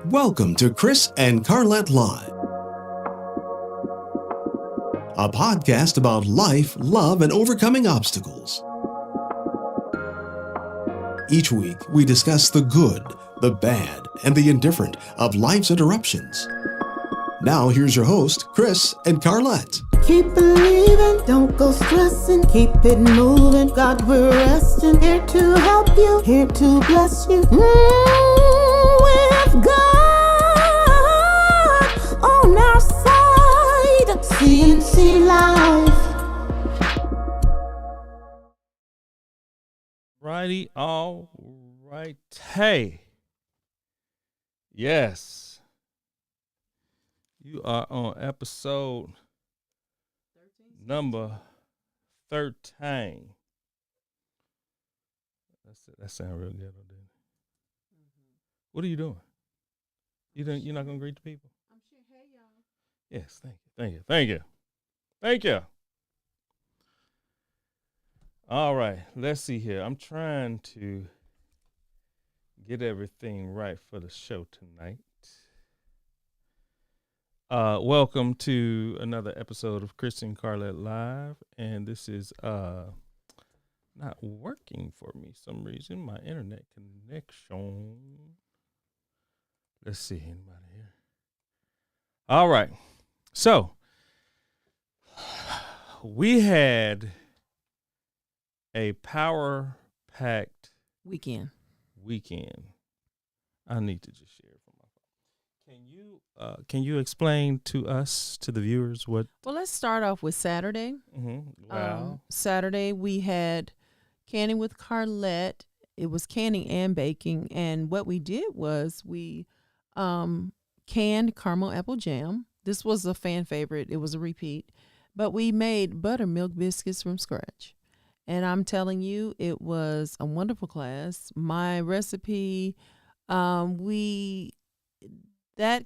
Welcome to Chris and Carlette Live, a podcast about life, love, and overcoming obstacles. Each week, we discuss the good, the bad, and the indifferent of life's interruptions. Now, here's your host, Chris and Carlette. Keep believing, don't go stressing, keep it moving. God, we're resting, here to help you, here to bless you. With God on our side, CNC Life. Righty, all right. Hey, yes, you are on episode number 13. That sounds real good, didn't it? What are you doing? You're not gonna greet the people? I'm sure. Hey, y'all. Yes, thank you. All right, let's see here. I'm trying to get everything right for the show tonight. Welcome to another episode of Chris and Carlette Live, and this is not working for me for some reason. My internet connection. Let's see, anybody here? All right, so we had a power-packed weekend. I need to just share it from my phone. Can you explain to us, to the viewers, what? Well, let's start off with Saturday. Wow. Saturday we had canning with Carlette. It was canning and baking, and what we did was we canned caramel apple jam. This was a fan favorite. It was a repeat, but we made buttermilk biscuits from scratch. And I'm telling you, it was a wonderful class. My recipe, that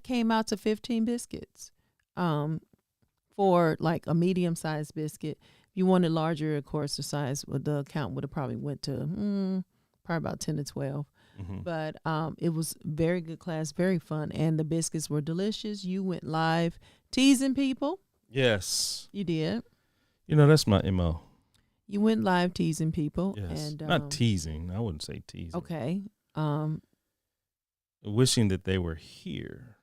came out to 15 biscuits for like a medium-sized biscuit. If you wanted larger, of course, the count would have probably went to probably about 10 to 12. Mm-hmm. But it was very good class, very fun, and the biscuits were delicious. You went live teasing people. Yes. You did. That's my MO. You went live teasing people. Yes. And, not teasing. I wouldn't say teasing. Okay. Wishing that they were here.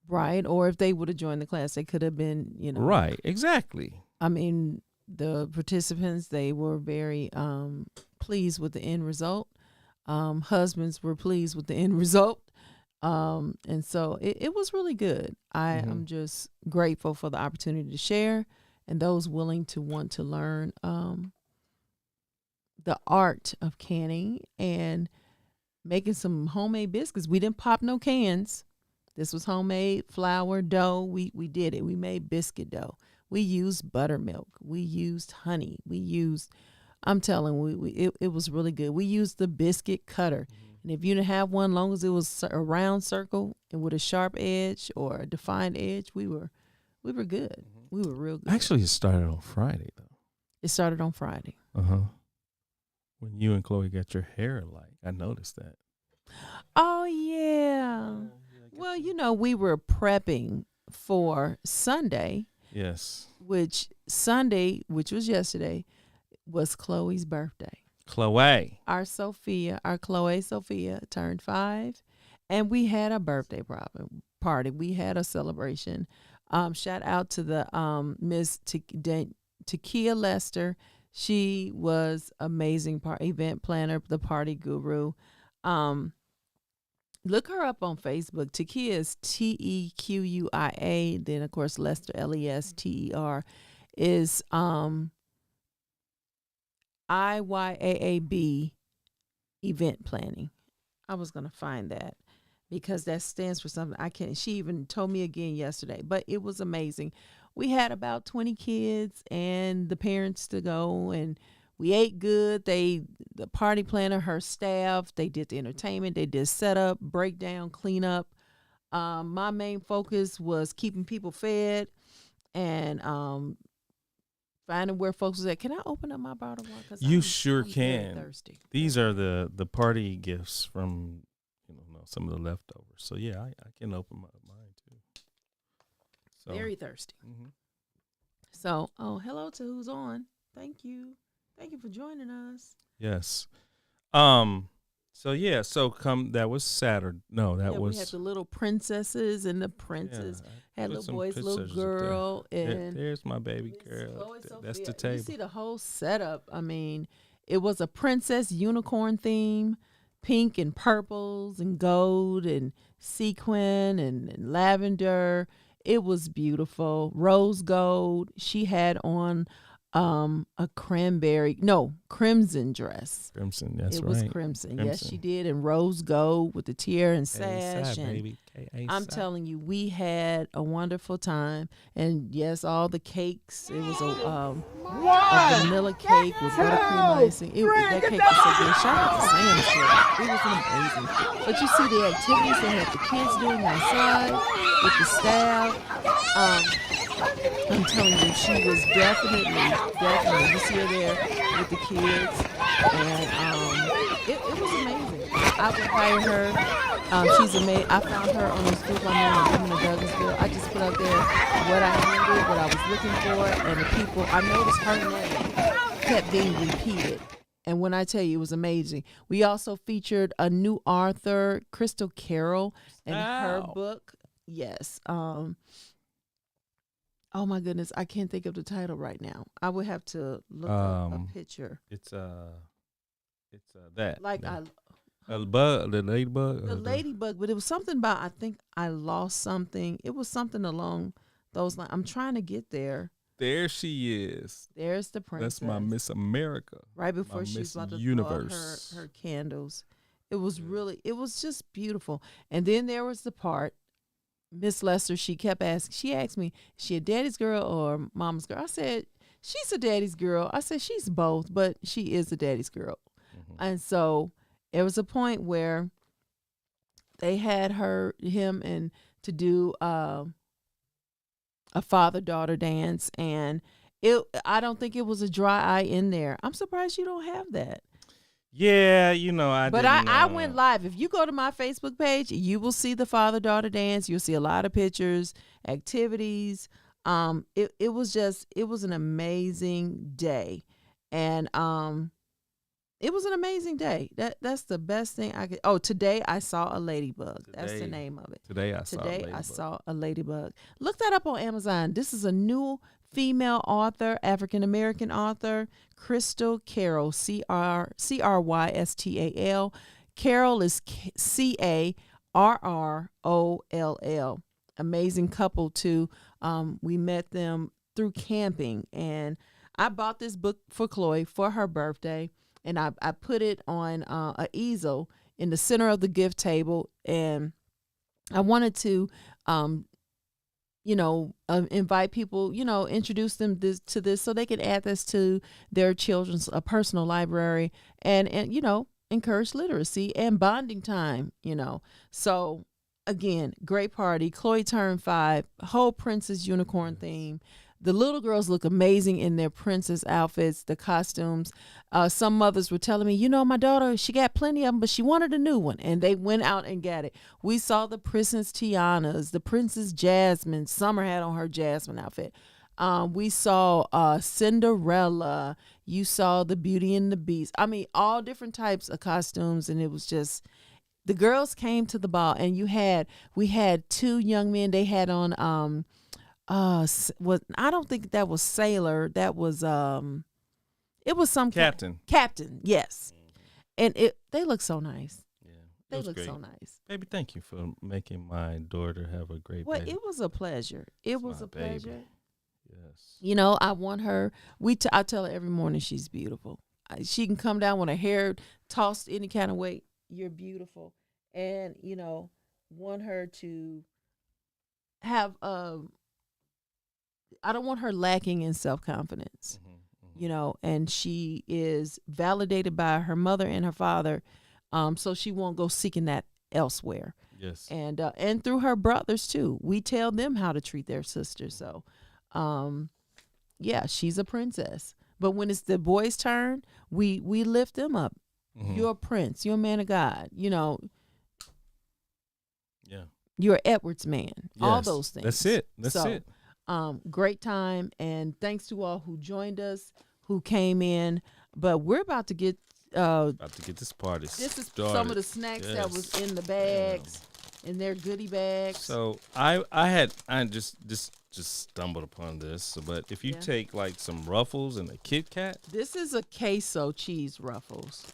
Right. Or if they would have joined the class, they could have been, Right. Exactly. I mean, the participants, they were very pleased with the end result. Husbands were pleased with the end result. And so it was really good. I am just grateful for the opportunity to share and those willing to want to learn the art of canning and making some homemade biscuits. We didn't pop no cans. This was homemade flour, dough. We did it. We made biscuit dough. We used buttermilk. We used honey. I'm telling you, it was really good. We used the biscuit cutter. And if you didn't have one, long as it was a round circle and with a sharp edge or a defined edge, we were good. We were real good. Actually, it started on Friday, though. It started on Friday. When you and Chloe got your hair alike, I noticed that. Oh, yeah. Well, we were prepping for Sunday. Yes. Which was yesterday, was Chloe's birthday. Chloe. Our Chloe Sophia turned 5, and we had a birthday party. We had a celebration. Shout out to the Miss Takia Lester. She was amazing event planner, the party guru. Look her up on Facebook. Takia is Tequia. Then of course Lester Lester is IYAAB event planning. I was gonna find that because that stands for something I can't. She even told me again yesterday, but it was amazing. We had about 20 kids and the parents to go, and we ate good. The party planner, her staff, they did the entertainment, they did setup, breakdown, cleanup. My main focus was keeping people fed and finding where folks was at. Can I open up my bottle of wine? You sure I'm can. very thirsty. These are the party gifts from, some of the leftovers. So yeah, I can open mine too. So, Very thirsty. mhm. So, hello to who's on. Thank you for joining us. Yes. So yeah. So that was Saturday. No, that we had was. the little princesses and the Yeah, princes. I Had put little some boys, little pictures up there. girl, and There's my baby Miss girl. Chloe That's the Sophia. table. You see the whole setup. I mean, it was a princess unicorn theme, pink and purples and gold and sequin and lavender. It was beautiful. Rose gold. She had on a crimson dress. Crimson. That's It right. was crimson. Yes, Crimson. she did. And rose gold with the tiara and sash. K-A-side, And baby. K-A-side. I'm telling you, we had a wonderful time. And yes, all the cakes. It was a vanilla cake with buttercream icing. That cake was so good. Shout out to Sam's for it. It was amazing. But you see the activities they had the kids doing outside with the staff. I'm telling you, she was definitely, you see her there with the kids, and it was amazing. I would hire her. She's amazing. I found her on this group I'm in Douglasville. I just put out there what I needed, what I was looking for, and the people. I noticed her name kept being repeated. And when I tell you, it was amazing. We also featured a new author, Crystal Carroll, and her book. Yes. Oh my goodness, I can't think of the title right now. I would have to look up a picture. It's that Like the I ladybug. the ladybug, but it was something about I think I lost something. It was something along those lines. I'm trying to get there. There she is. There's the princess. That's my Miss America. Right before my she's Miss about to Universe. throw out her candles. It was it was just beautiful. And then there was the part. Miss Lester, she asked me, is she a daddy's girl or mama's girl? I said, she's a daddy's girl. I said, she's both, but she is a daddy's girl. Mm-hmm. And so there was a point where they had him to do a father-daughter dance. And I don't think it was a dry eye in there. I'm surprised you don't have that. Yeah, I went live. If you go to my Facebook page, you will see the father-daughter dance. You'll see a lot of pictures, activities. It was an amazing day. And it was an amazing day. That's the best thing I could. Oh, today I saw a ladybug. That's the name of it. Today I saw a ladybug. Look that up on Amazon. This is a new female author, African-American author, Crystal Carroll, Crystal. Carroll is Carroll. Amazing couple too. We met them through camping, and I bought this book for Chloe for her birthday, and I put it on an easel in the center of the gift table, and I wanted to invite people, introduce them to this so they can add this to their children's personal library and encourage literacy and bonding time, So again, great party. Chloe turned 5, whole princess unicorn theme. The little girls look amazing in their princess outfits, the costumes. Some mothers were telling me, my daughter, she got plenty of them, but she wanted a new one. And they went out and got it. We saw the Princess Tianas, the Princess Jasmine. Summer had on her Jasmine outfit. We saw Cinderella. You saw the Beauty and the Beast. I mean, all different types of costumes. And it was just, the girls came to the ball. And we had 2 young men. They had on, I don't think that was sailor. That was it was some captain. Captain, yes. And they look so nice. Yeah, they look great. so nice. Baby, thank you for making my daughter have a great. Well, baby. it was a pleasure. It was a pleasure. Baby. Yes. I want her. I tell her every morning she's beautiful. She can come down with her hair tossed any kind of way. You're beautiful, and want her to have I don't want her lacking in self-confidence, and she is validated by her mother and her father, so she won't go seeking that elsewhere. Yes. And through her brothers too. We tell them how to treat their sisters. So, she's a princess. But when it's the boys' turn, we lift them up. Mm-hmm. You're a prince. You're a man of God. You're Edwards man. All Yes, those things. That's it. That's So, it. Great time, and thanks to all who joined us, who came in. But we're about to get. About to get this party This is started. some of the snacks that was in the bags, in their goodie bags. So I just stumbled upon this. But if you Yeah. take like some Ruffles and a Kit Kat, This is a queso cheese Ruffles.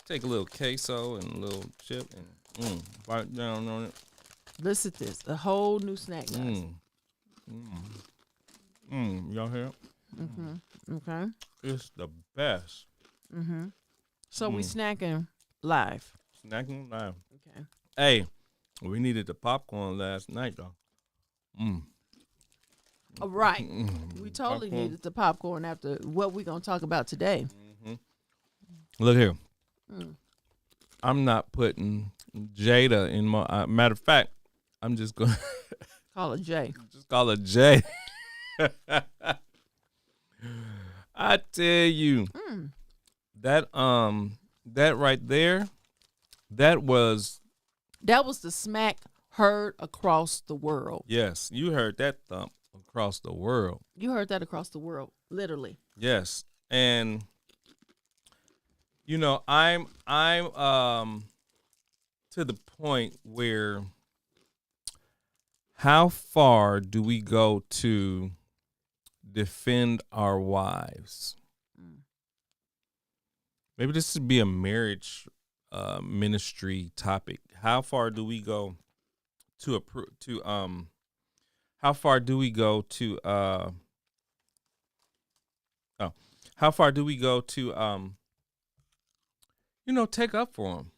take a little queso and a little chip and bite down on it. Listen to this, a whole new snack, guys. Y'all hear? Okay. It's the best. So we snacking live. Snacking now. Okay. Hey, we needed the popcorn last night though. All right. We totally Popcorn. needed the popcorn after what we're going to talk about today. Look here. I'm not putting Jada in my. Matter of fact, I'm just gonna Call it Jay. just call her Jay. I tell you, that right there, that was That was the smack heard across the world. yes. You heard that thump across the world. You heard that across the world, literally. Yes, and you know, I'm to the point where how far do we go to defend our wives? Maybe this would be a marriage ministry topic. How far do we go to how far do we go to how far do we go to take up for them?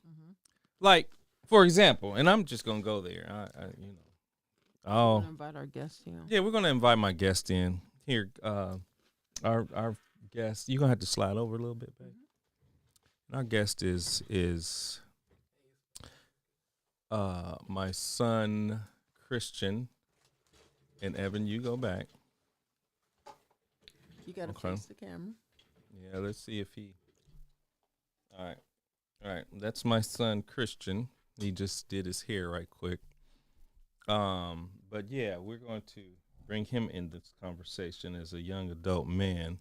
Like, for example, and I'm just gonna go there. We're gonna invite our guests here. Yeah, we're gonna invite my guest in here. Our guest, you're gonna have to slide over a little bit, babe. Our guest is my son Christian, and Evan. You go back. You got to Okay. face the camera. Yeah, let's see if he. All right. That's my son Christian. He just did his hair right quick. But yeah, we're going to bring him in this conversation as a young adult man.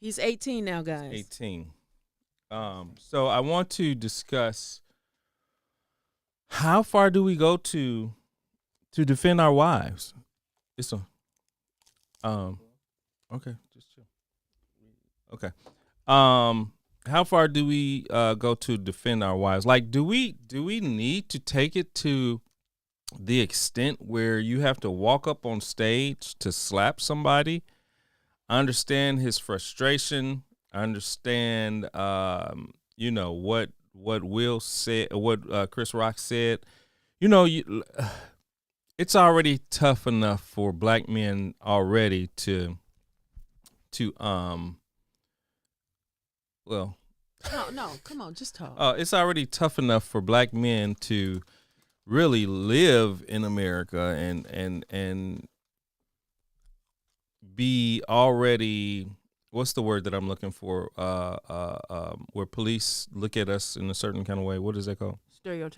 He's 18 now, guys. 18. So I want to discuss how far do we go to defend our wives. It's a okay, just chill. Okay. How far do we go to defend our wives? Like, do we need to take it to the extent where you have to walk up on stage to slap somebody? I understand his frustration. I understand, what Will said, what Chris Rock said. It's already tough enough for black men already to well. No, come on, just talk. It's already tough enough for black men to really live in America and be already, what's the word that I'm looking for? Where police look at us in a certain kind of way. What is that called?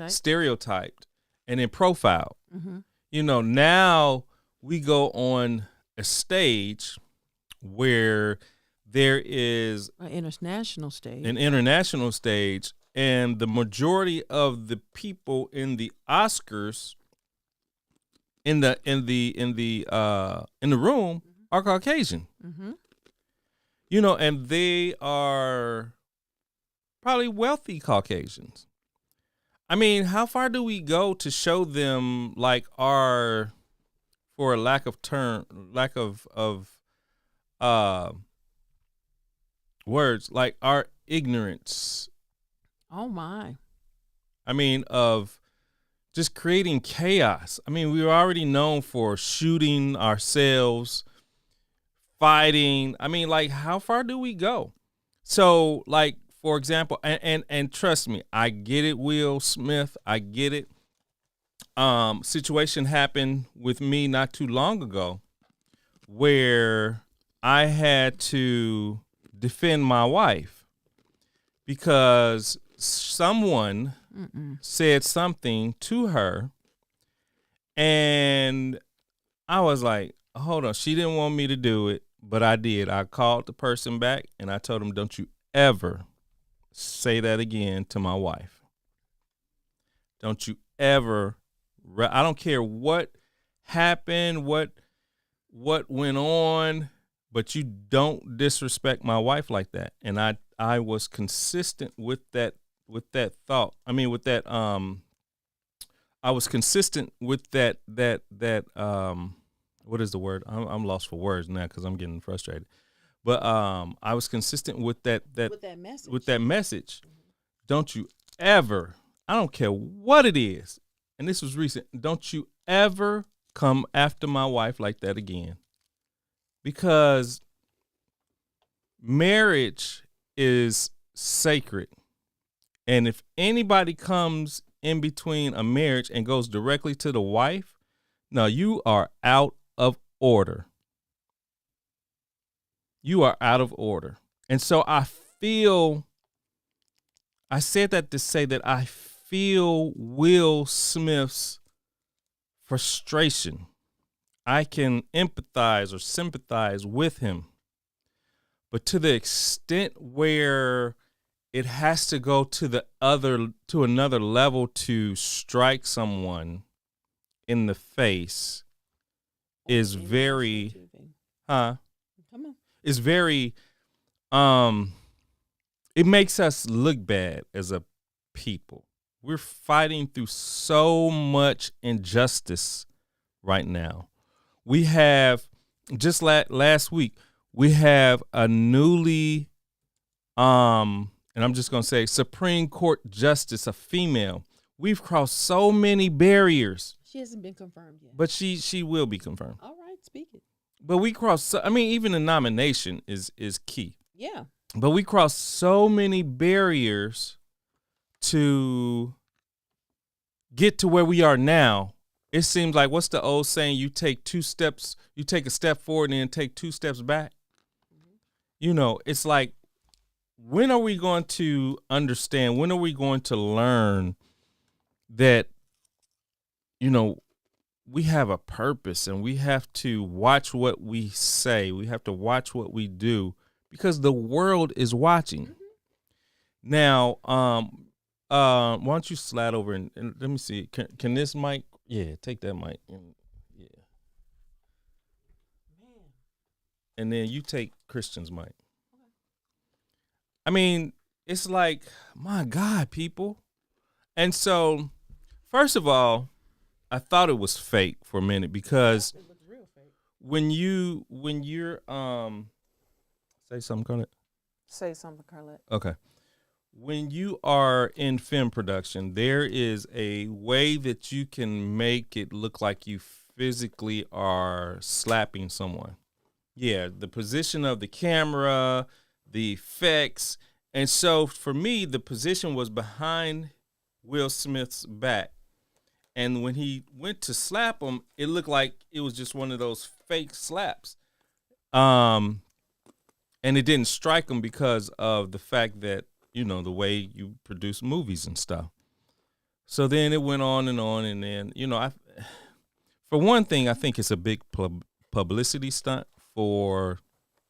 Stereotyped and then profiled. Now we go on a stage where there is An international stage. and the majority of the people in the Oscars in the room are Caucasian. And they are probably wealthy Caucasians. I mean, how far do we go to show them like our, for a lack of words, like our ignorance? Oh my. I mean, of just creating chaos. I mean, we were already known for shooting ourselves, fighting. I mean, like, how far do we go? So, like, for example, and trust me, I get it, Will Smith, I get it. Situation happened with me not too long ago where I had to defend my wife because someone said something to her, And I was like, hold on. She didn't want me to do it, but I did. I called the person back and I told him, don't you ever say that again to my wife. Don't you ever. I don't care what happened, what went on, but you don't disrespect my wife like that. And I was consistent with that thought. I mean, with that I was consistent with that what is the word? I'm lost for words now because I'm getting frustrated. But I was consistent with that message. With that message. Don't you ever, I don't care what it is, and this was recent, don't you ever come after my wife like that again. Because marriage is sacred. And if anybody comes in between a marriage and goes directly to the wife, no, you are out of order. You are out of order. And so I said that to say that I feel Will Smith's frustration. I can empathize or sympathize with him. But to the extent where it has to go to another level to strike someone in the face is very, Come on. Is very, it makes us look bad as a people. We're fighting through so much injustice right now. We have, just last week, we have a newly, and I'm just going to say Supreme Court Justice, a female. We've crossed so many barriers. She hasn't been confirmed yet. But she will be confirmed. All right, speak it. But we crossed, I mean, even the nomination is key. Yeah. But we crossed so many barriers to get to where we are now. It seems like, what's the old saying? You take a step forward and then take 2 steps back. Mm-hmm. You know, it's like, when are we going to understand? When are we going to learn that, you know, we have a purpose and we have to watch what we say. We have to watch what we do because the world is watching. Mm-hmm. Now, why don't you slide over and let me see. Can this mic? Yeah, take that mic. Yeah. Man. And then you take Christian's mic. Okay. I mean, it's like, my God, people. And so, first of all, I thought it was fake for a minute because it was real fake. When you're say something, Carlette. Say something, Carlette. Okay. When you are in film production, there is a way that you can make it look like you physically are slapping someone. Yeah, the position of the camera, the effects. And so for me, the position was behind Will Smith's back. And when he went to slap him, it looked like it was just one of those fake slaps. And it didn't strike him because of the fact that, you know, the way you produce movies and stuff. So then it went on. And then, you know, for one thing, I think it's a big publicity stunt for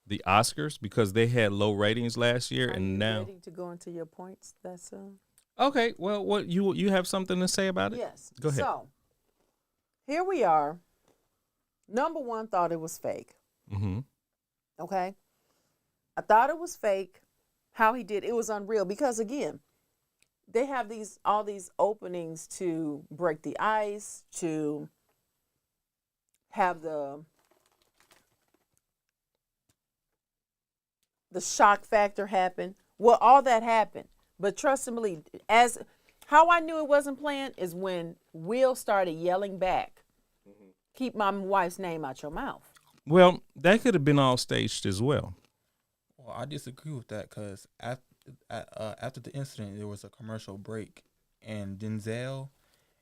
the Oscars because they had low ratings last year. And now. Ready to go into your points that soon? Okay. Well, what you have something to say about it? Yes. Go ahead. So here we are. Number one, thought it was fake. Mm-hmm. Okay. I thought it was fake. How he did it was unreal because again, they have all these openings to break the ice, to have the shock factor happen. Well, all that happened, but trust and believe. As how I knew it wasn't planned is when Will started yelling back, "Keep my wife's name out your mouth." Well, that could have been all staged as well. Well, I disagree with that because after the incident, there was a commercial break, and Denzel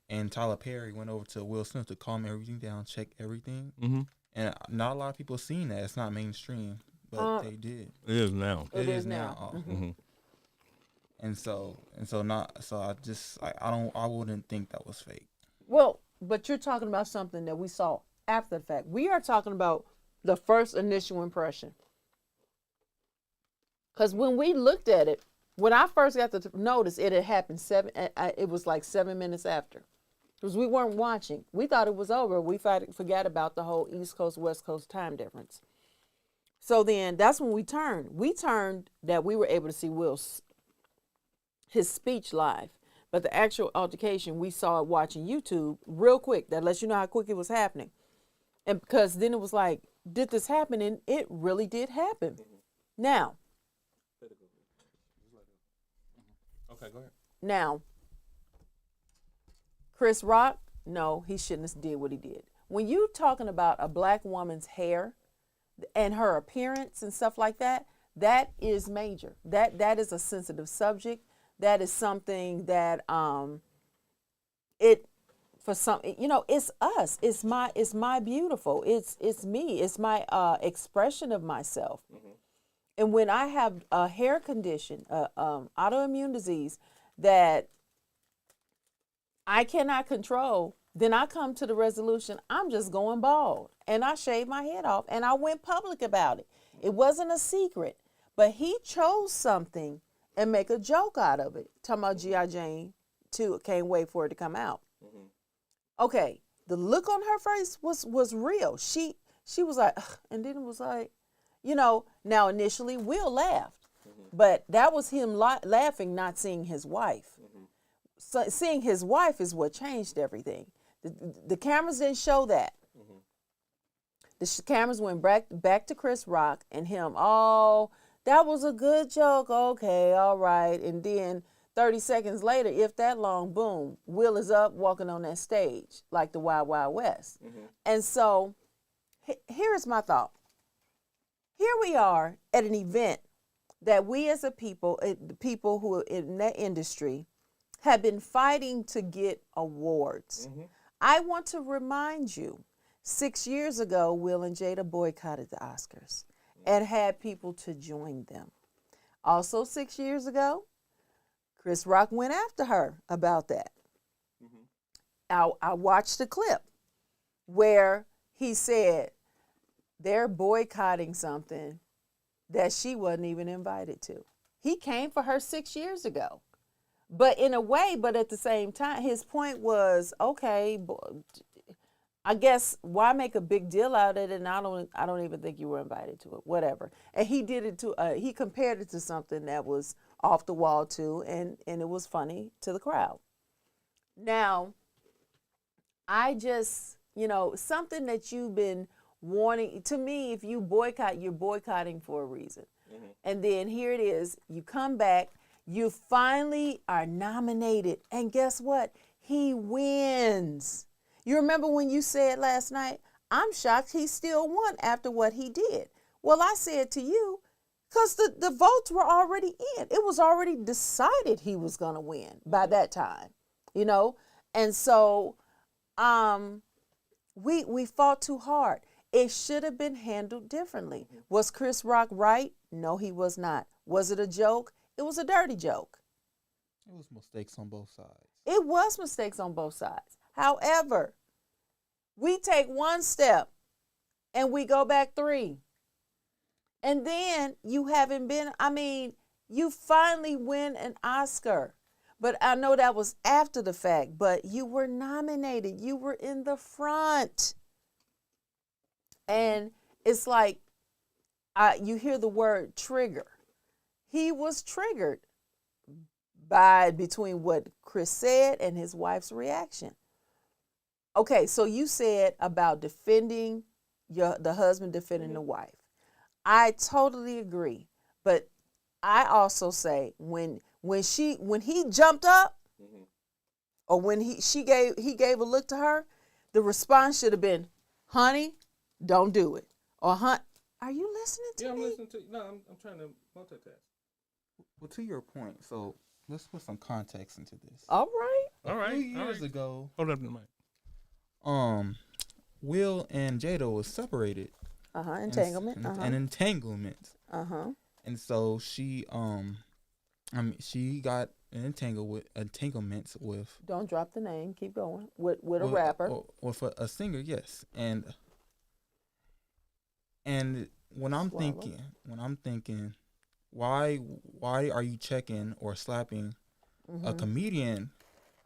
and Tyler Perry went over to Will Smith to calm everything down, check everything. Mm-hmm. And not a lot of people seen that. It's not mainstream, but they did. It is now. It is now. Mm-hmm. And so I wouldn't think that was fake. Well, but you're talking about something that we saw after the fact. We are talking about the first initial impression. Because when we looked at it, when I first got to notice, it had happened it was like 7 minutes after. Because we weren't watching. We thought it was over. We forgot about the whole East Coast, West Coast time difference. So then that's when we turned. We turned that we were able to see his speech live. But the actual altercation, we saw it watching YouTube real quick. That lets you know how quick it was happening. And because then it was like, did this happen? And it really did happen. Now. Okay, go ahead. Now, Chris Rock, no, he shouldn't have did what he did. When you talking about a black woman's hair and her appearance and stuff like that, that is major. That is a sensitive subject. That is something that it's us. It's my beautiful. It's me. It's my expression of myself. Mm-hmm. And when I have a hair condition, autoimmune disease that I cannot control, then I come to the resolution, I'm just going bald. And I shaved my head off and I went public about it. It wasn't a secret, but he chose something and make a joke out of it. Talking about G.I. Jane 2, can't wait for it to come out. Mm-hmm. Okay, the look on her face was real. She was like, ugh, and then it was like, now initially Will laughed, but that was him laughing, not seeing his wife. Mm-hmm. So seeing his wife is what changed everything. The cameras didn't show that. Mm-hmm. The cameras went back to Chris Rock and him. Oh, that was a good joke. Okay, all right. And then 30 seconds later, if that long, boom, Will is up walking on that stage like the Wild Wild West. Mm-hmm. And so here's my thought. Here we are at an event that we as a people, the people who are in that industry, have been fighting to get awards. Mm-hmm. I want to remind you, 6 years ago, Will and Jada boycotted the Oscars and had people to join them. Also 6 years ago, Chris Rock went after her about that. Mm-hmm. I watched a clip where he said, they're boycotting something that she wasn't even invited to. He came for her 6 years ago. But in a way, but at the same time, his point was, okay, I guess why make a big deal out of it? And I don't even think you were invited to it, whatever. And he did it he compared it to something that was off the wall too, and it was funny to the crowd. Now, I just, something that you've been warning, to me, if you boycott, you're boycotting for a reason. Mm-hmm. And then here it is, you come back, you finally are nominated, and guess what? He wins. You remember when you said last night, I'm shocked he still won after what he did. Well, I said to you, because the votes were already in. It was already decided he was going to win by that time, And so we fought too hard. It should have been handled differently. Was Chris Rock right? No, he was not. Was it a joke? It was a dirty joke. It was mistakes on both sides. It was mistakes on both sides. However, we take one step and we go back 3. And then you finally win an Oscar. But I know that was after the fact, but you were nominated. You were in the front. And it's like, you hear the word trigger. He was triggered between what Chris said and his wife's reaction. Okay, so you said about defending the husband defending the wife. I totally agree. But I also say when he jumped up, mm-hmm. or when he gave a look to her, the response should have been, honey, don't do it. Or, are you listening to me? Yeah, I'm listening to you. No, I'm trying to multitask. Well, to your point, so let's put some context into this. All right. A few years ago, hold up the mic. Will and Jada was separated. Entanglement. An entanglement. Uh-huh. And so she I mean, she got an entanglements with Don't drop the name. Keep going. With a rapper. with a singer, yes. And Swallow. when I'm thinking, why are you checking or slapping a comedian?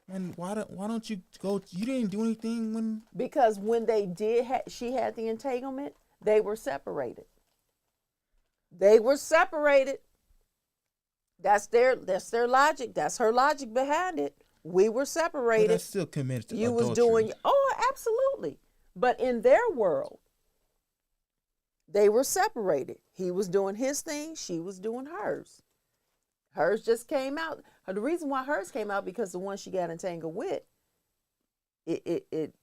And why don't you go? You didn't do anything when. Because when they did, she had the entanglement. They were separated. They were separated. That's their logic. That's her logic behind it. We were But separated. that's still committed to You adultery. was doing, oh, absolutely. But in their world, they were separated. He was doing his thing. She was doing hers. Hers just came out. The reason why hers came out because the one she got entangled with, it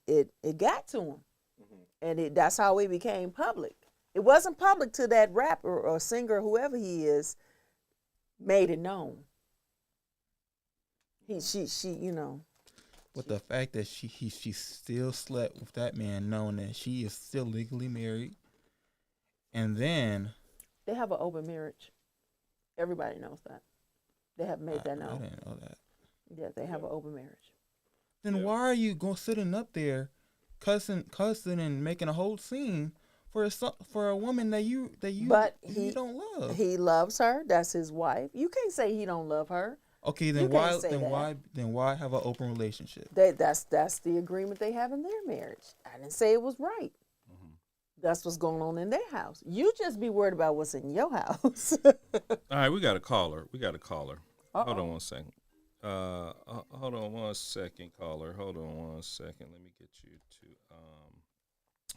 got to him, and that's how it became public. It wasn't public till that rapper or singer, whoever he is, made it known. She, you know. But the fact that she still slept with that man, knowing that she is still legally married, and then They have an open marriage. Everybody knows that. They have made that I known. didn't know that. Yeah, they have an open marriage. Then why are you sitting up there, cussing and making a whole scene for a woman that you But don't love? He loves her. That's his wife. You can't say he don't love her. Okay, You then can't say that. why have an open relationship? That's the agreement they have in their marriage. I didn't say it was right. That's what's going on in their house. You just be worried about what's in your house. All right, we got a caller. Uh-oh. Hold on one second. Hold on one second, caller. Hold on one second. Let me get you to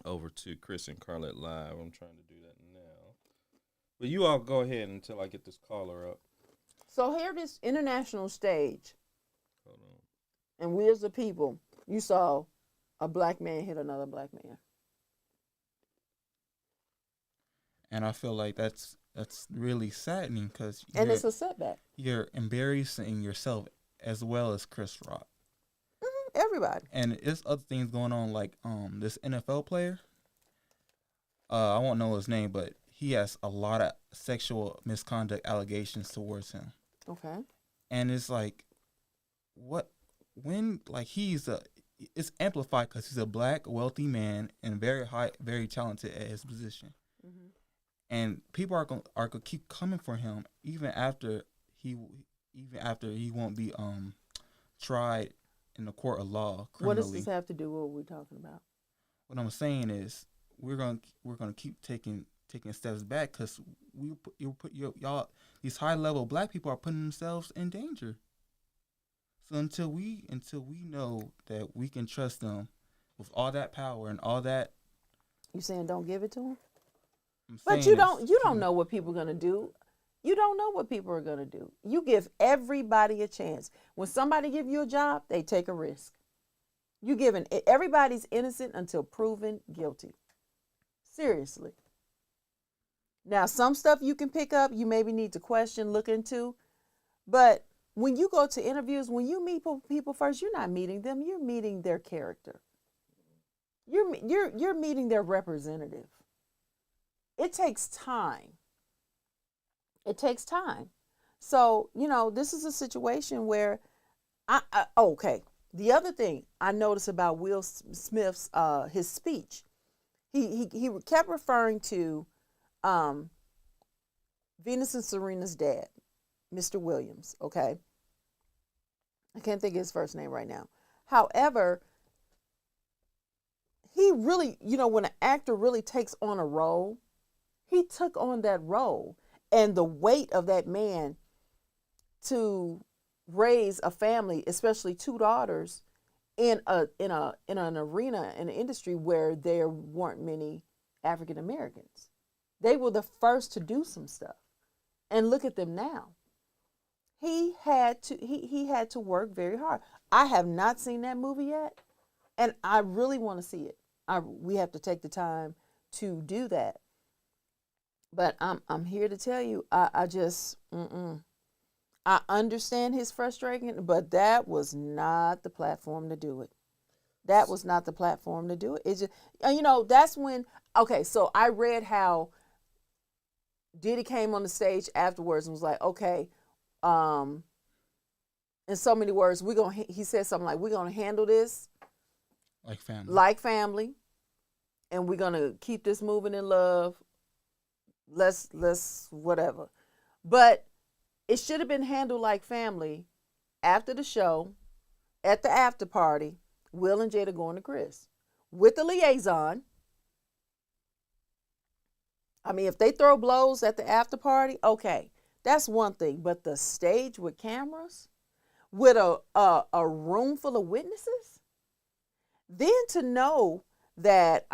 over to Chris and Carlette live. I'm trying to do that now. But you all go ahead until I get this caller up. So here, this international stage, Hold on. and we as a people, you saw a black man hit another black man. And I feel like that's really saddening because And it's a setback. you're embarrassing yourself as well as Chris Rock. Everybody. And it's other things going on, like this NFL player. I won't know his name, but he has a lot of sexual misconduct allegations towards him. Okay. And it's like, it's amplified because he's a black, wealthy man and very talented at his position. Mm-hmm. And people are gonna keep coming for him even after he won't be tried in the court of law criminally. What does this have to do with what we're talking about? What I'm saying is we're gonna keep taking steps back because y'all these high level black people are putting themselves in danger. So until we know that we can trust them with all that power and all that, You saying don't give it to him? I'm But saying you don't know what people are gonna do. You don't know what people are gonna do. You give everybody a chance. When somebody give you a job, they take a risk. Everybody's innocent until proven guilty. Seriously. Now, some stuff you can pick up, you maybe need to question, look into, but when you go to interviews, when you meet people first, you're not meeting them. You're meeting their character. You're meeting their representative. It takes time. It takes time. So, this is a situation where okay. The other thing I noticed about Will Smith's his speech, he kept referring to Venus and Serena's dad, Mr. Williams, okay? I can't think of his first name right now. However, he really, when an actor really takes on a role, he took on that role. And the weight of that man to raise a family, especially two daughters, in an arena, in an industry where there weren't many African Americans. They were the first to do some stuff. And look at them now. He had to work very hard. I have not seen that movie yet, and I really want to see it. We have to take the time to do that. But I'm here to tell you, I understand his frustration, but that was not the platform to do it. That was not the platform to do it. It's just, that's when, okay, so I read how Diddy came on the stage afterwards and was like, okay, in so many words, he said something like, we're gonna handle this like family. And we're gonna keep this moving in love. Let's whatever. But it should have been handled like family after the show, at the after party, Will and Jada going to Chris with the liaison. I mean, if they throw blows at the after party, okay, that's one thing. But the stage with cameras, with a room full of witnesses, then to know that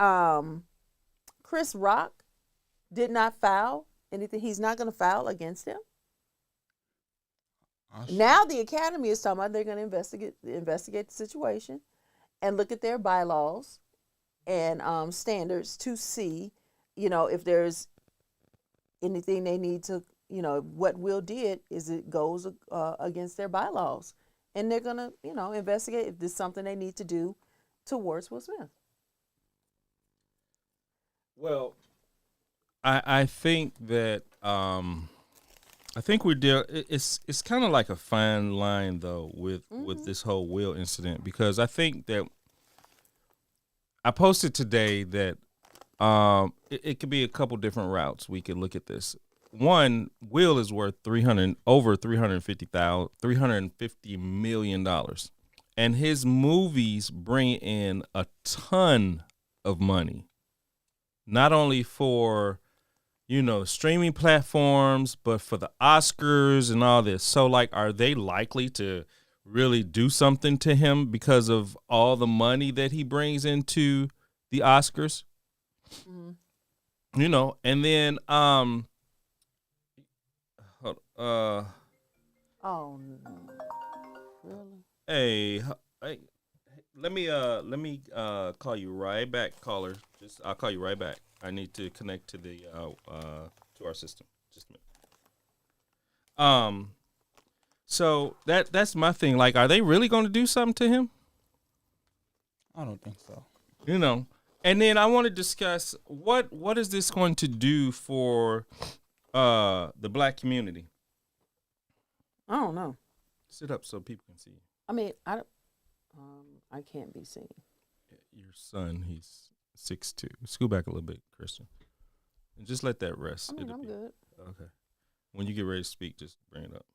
Chris Rock did not foul anything, he's not going to foul against him. Now the Academy is talking about they're going to investigate the situation and look at their bylaws and standards to see, if there's anything they need to, what Will did is it goes against their bylaws. And they're going to, investigate if there's something they need to do towards Will Smith. Well, I think that I think we're deal. It's kind of like a fine line though with this whole Will incident, because I think that I posted today that it could be a couple different routes we could look at this. One, Will is worth $350 million, and his movies bring in a ton of money, not only for streaming platforms, but for the Oscars and all this. So, like, are they likely to really do something to him because of all the money that he brings into the Oscars? Mm-hmm. And then, oh no, really? Hey, let me call you right back, caller. I'll call you right back. I need to connect to the to our system. Just a minute. So that's my thing. Like, are they really going to do something to him? I don't think so. And then I want to discuss what is this going to do for the black community? I don't know. Sit up so people can see you. I mean, I can't be seen. Your son, he's 6'2". Scoot back a little bit, Christian, and just let that rest. I'm good. Okay. When you get ready to speak, just bring it up.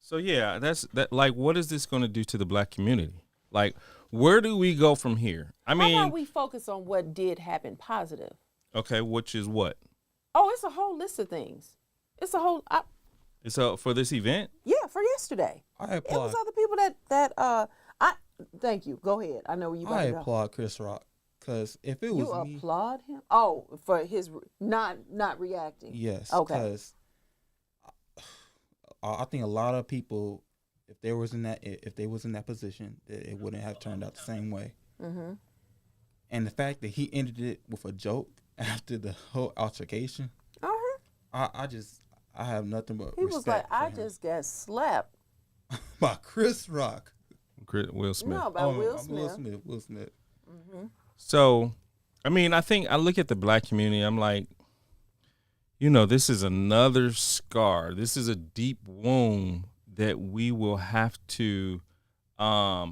So yeah, that's that. Like, what is this going to do to the black community? Like, where do we go from here? How about we focus on what did happen positive? Okay, which is what? Oh, it's a whole list of things. It's a whole. It's for this event? Yeah, for yesterday. I applaud. It was other people that thank you. Go ahead. I know where you about to go. I applaud Chris Rock, because if it was me, you applaud him? Oh, for his not reacting. Yes. Okay. Because I think a lot of people, if they was in that position, it wouldn't have turned out the same way. Mm-hmm. And the fact that he ended it with a joke after the whole altercation, I have nothing but he respect. Was like, I him. just got slapped by Chris Rock. Will Smith. No, by Will Smith. Will Smith. Mm-hmm. So, I mean, I think I look at the black community. I'm like, this is another scar. This is a deep wound that we will have to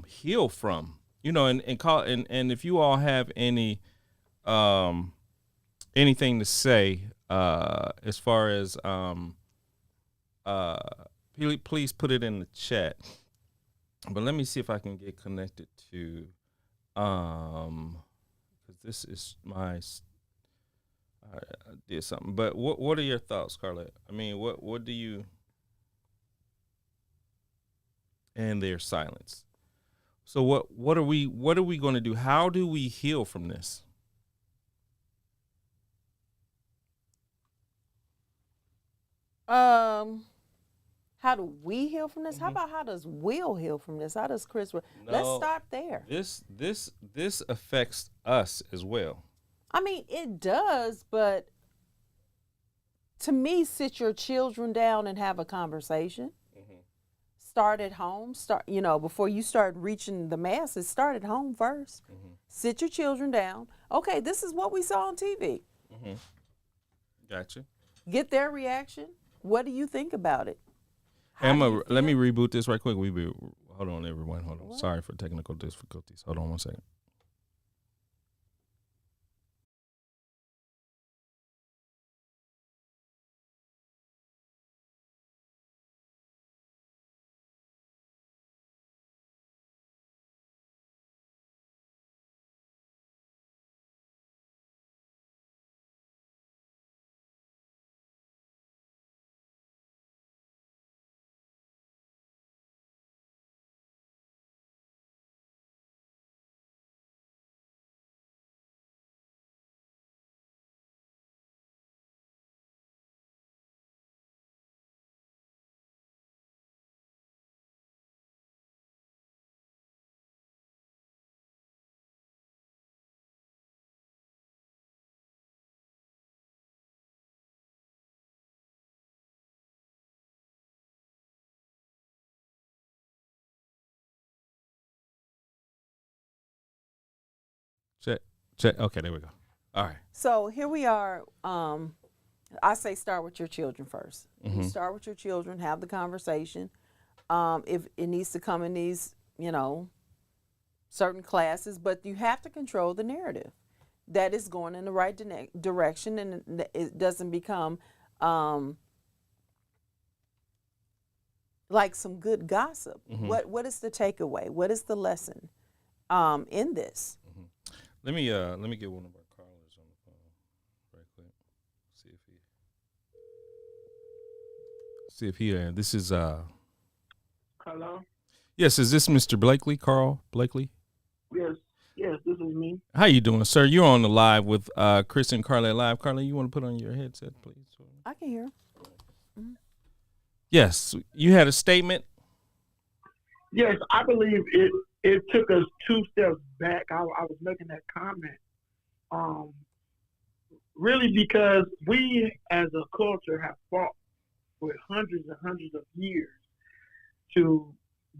heal from. And if you all have any anything to say as far as please put it in the chat. But let me see if I can get connected to because this is my I did something. But what are your thoughts, Carlette? I mean, what do you? And their silence. So what are we going to do? How do we heal from this? How do we heal from this? Mm-hmm. How about how does Will heal from this? How does Chris? Let's start there. This affects us as well. I mean, it does, but to me, sit your children down and have a conversation. Mm-hmm. Start at home. Before you start reaching the masses, start at home first. Mm-hmm. Sit your children down. Okay, this is what we saw on TV. Mm-hmm. Gotcha. Get their reaction. What do you think about it? Emma, let me reboot this right quick. Hold on, everyone. Hold on. What? Sorry for technical difficulties. Hold on one second. Check. Okay, there we go. All right. So here we are. I say start with your children first. Mm-hmm. You start with your children, have the conversation. If it needs to come in these, certain classes, but you have to control the narrative that is going in the right direction, and it doesn't become like some good gossip. Mm-hmm. What is the takeaway? What is the lesson in this? Mm-hmm. Let me get one of our callers on the phone right quick. See if he this is Hello? yes, is this Mr. Blakely, Carl Blakely? Yes, this is me. How you doing, sir? You're on the live with Chris and Carlette live. Carlette, you want to put on your headset, please? I can hear. Yes, you had a statement. Yes, I believe it took us 2 steps back. I was making that comment. Really because we as a culture have fought for hundreds and hundreds of years to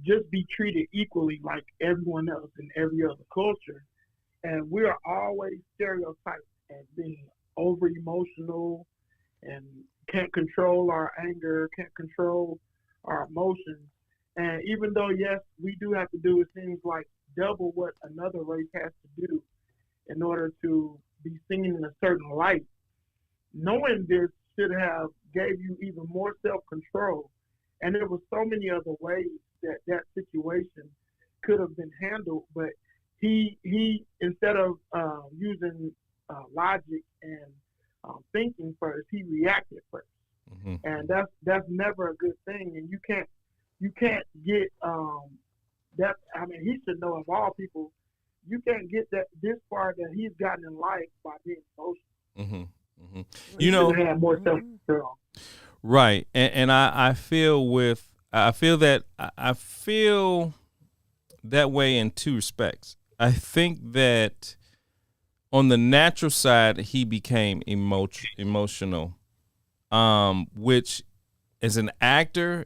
just be treated equally like everyone else in every other culture. And we are always stereotyped as being over emotional and can't control our anger, can't control our emotions. And even though, yes, we do have to do, it seems like, double what another race has to do in order to be seen in a certain light, knowing this should have gave you even more self-control. And there were so many other ways that situation could have been handled, but he instead of using logic and thinking first, he reacted first. Mm-hmm. And that's never a good thing. And you can't get that. I mean, he should know of all people, you can't get this far that he's gotten in life by being emotional. Mm-hmm. Mm-hmm. He should have more self-control. Right, and I feel that way in 2 respects. I think that on the natural side, he became emotional, which as an actor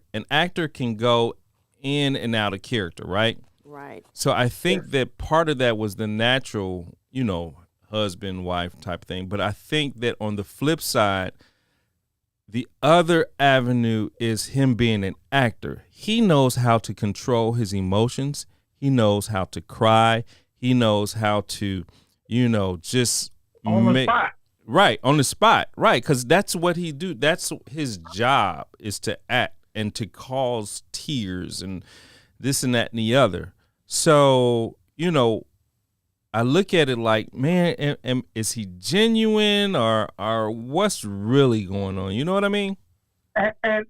can go in and out of character, right? Right. So I think that part of that was the natural, husband, wife type thing. But I think that on the flip side, the other avenue is him being an actor. He knows how to control his emotions. He knows how to cry. He knows how to, just on the spot. Right, on the spot. Right, because that's what he do. That's his job, is to act and to cause tears and this and that and the other. So, I look at it like, man, is he genuine or what's really going on? You know what I mean? And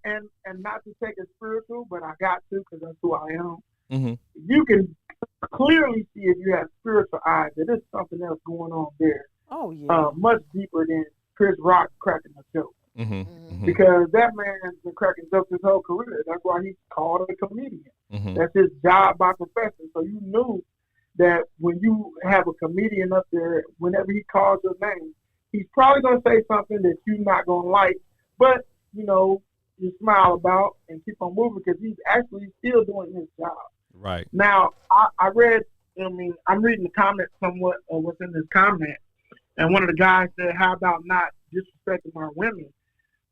not to take it spiritual, but I got to because that's who I am. Mm-hmm. You can clearly see if you have spiritual eyes that there's something else going on there. Oh yeah. Much deeper than Chris Rock cracking a joke. Mm-hmm. Mm-hmm. Because that man has been cracking jokes his whole career. That's why he's called a comedian. Mm-hmm. That's his job by profession. So you knew that when you have a comedian up there, whenever he calls your name, he's probably going to say something that you're not going to like, but, you smile about and keep on moving because he's actually still doing his job. Right. Now, I'm reading the comments somewhat of what's in this comment, and one of the guys said, how about not disrespecting our women?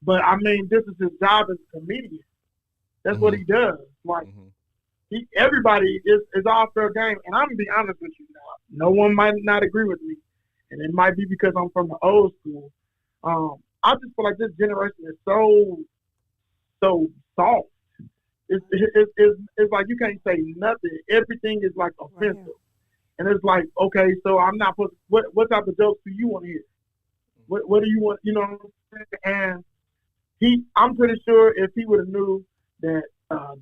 But I mean, this is his job as a comedian. That's what he does. Like everybody is all fair game. And I'm gonna be honest with you now. No one might not agree with me, and it might be because I'm from the old school. I just feel like this generation is so soft. It's like you can't say nothing. Everything is like offensive, and it's like, okay, so I'm not supposed to, what type of jokes do you want to hear? What do you want? You know what I'm saying? And I'm pretty sure if he would have knew that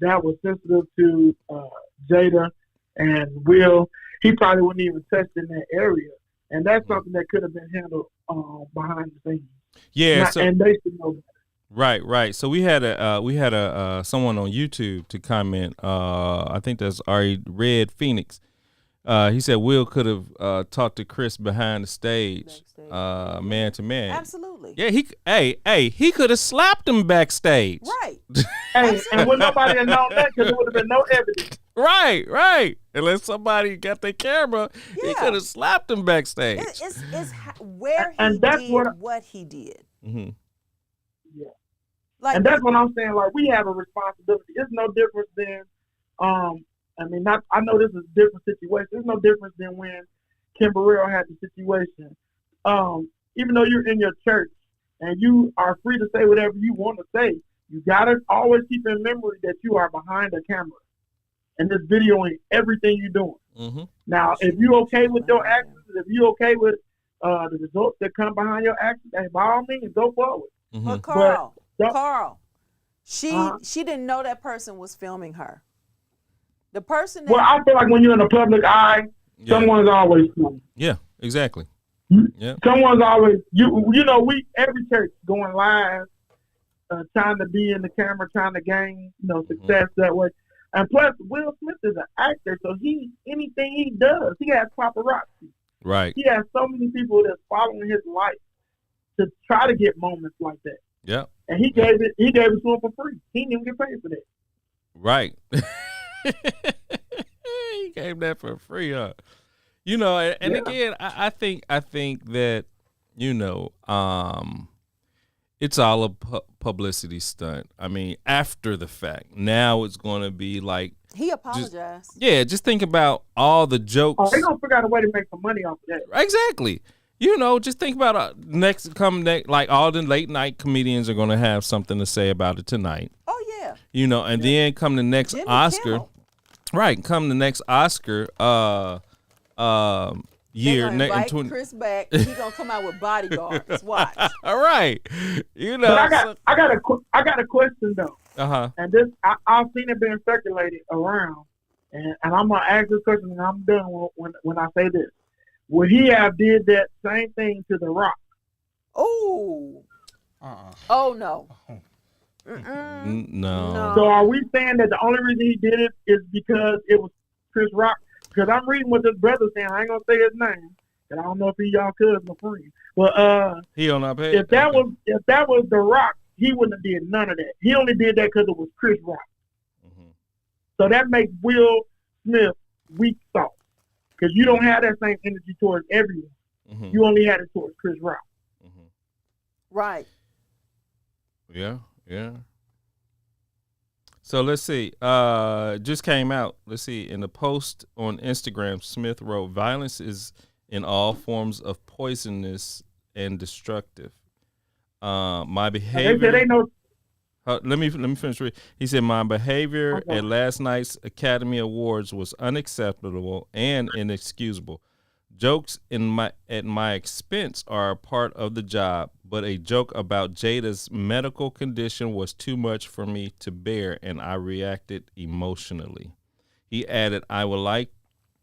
that was sensitive to Jada and Will, he probably wouldn't even touch in that area. And that's something that could have been handled behind the scenes. Yeah, and they should know that. Right. So we had a someone on YouTube to comment. I think that's Ari Red Phoenix. He said Will could have talked to Chris behind the stage, man to man. Absolutely. Yeah, he could have slapped him backstage. Right. Hey, and would nobody have known that because there would have been no evidence. Right. Unless somebody got their camera, he could have slapped him backstage. It's where and he that's did what he did. Mm-hmm. Yeah. Like, and that's what I'm saying. Like, we have a responsibility. It's no difference than, I know this is a different situation. It's no difference than when Kim Burrell had the situation. Even though you're in your church and you are free to say whatever you want to say, you gotta always keep in memory that you are behind the camera and this videoing everything you're doing. Mm-hmm. Now, if you okay with your actions, if you okay with the results that come behind your actions, hey, by all means, go forward. Mm-hmm. But Carl, she didn't know that person was filming her. The person that well, I feel like when you're in the public eye, someone's always filming. Yeah, exactly. Yeah. Someone's always we every church going live, trying to be in the camera, trying to gain success that way. And plus, Will Smith is an actor, so anything he does, he has paparazzi. Right. He has so many people that's following his life to try to get moments like that. Yeah. And he gave it to him for free. He didn't even get paid for that. Right. He gave that for free, huh? Again, I think that it's all a publicity stunt. I mean, after the fact, now it's going to be like he apologized. Just think about all the jokes. Oh, they're gonna figure out a way to make some money off of that. Exactly. Just think about next, like all the late night comedians are going to have something to say about it tonight. Oh yeah. Then come the next Jimmy Oscar. Kimmel. Right, come the next Oscar year. They're gonna invite Chris back. He's gonna come out with bodyguards. Watch. All right. But I got a question though. And this I've seen it being circulated around, and I'm gonna ask this question, and I'm done when I say this. Would he have did that same thing to The Rock? Oh. Oh no. No. So are we saying that the only reason he did it is because it was Chris Rock? Because I'm reading what this brother's saying. I ain't gonna say his name, and I don't know if he y'all cousin or friend. But he on our page. If that was The Rock, he wouldn't have did none of that. He only did that because it was Chris Rock. Mm-hmm. So that makes Will Smith weak sauce. Because you don't have that same energy towards everyone. Mm-hmm. You only had it towards Chris Rock. Mm-hmm. Right. Yeah. So let's see. Just came out. Let's see. In the post on Instagram, Smith wrote, "Violence is in all forms of poisonous and destructive. My behavior." They know. Let me finish. He said, "My behavior at last night's Academy Awards was unacceptable and inexcusable. Jokes at my expense are a part of the job, but a joke about Jada's medical condition was too much for me to bear, and I reacted emotionally." He added, "I would like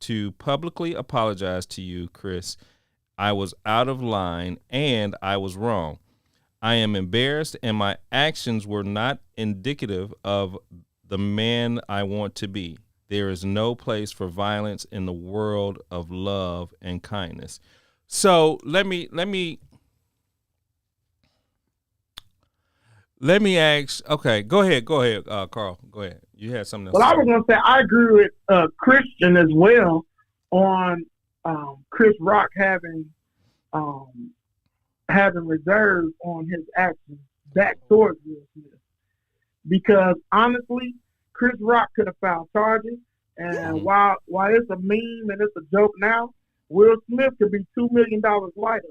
to publicly apologize to you, Chris. I was out of line and I was wrong. I am embarrassed, and my actions were not indicative of the man I want to be. There is no place for violence in the world of love and kindness." So let me ask. Okay, go ahead, Carl. Go ahead. You had something else. Well, I was gonna say I agree with Christian as well on Chris Rock having reserves on his actions back towards Will Smith. Because honestly, Chris Rock could have filed charges. And while it's a meme and it's a joke now, Will Smith could be $2 million lighter.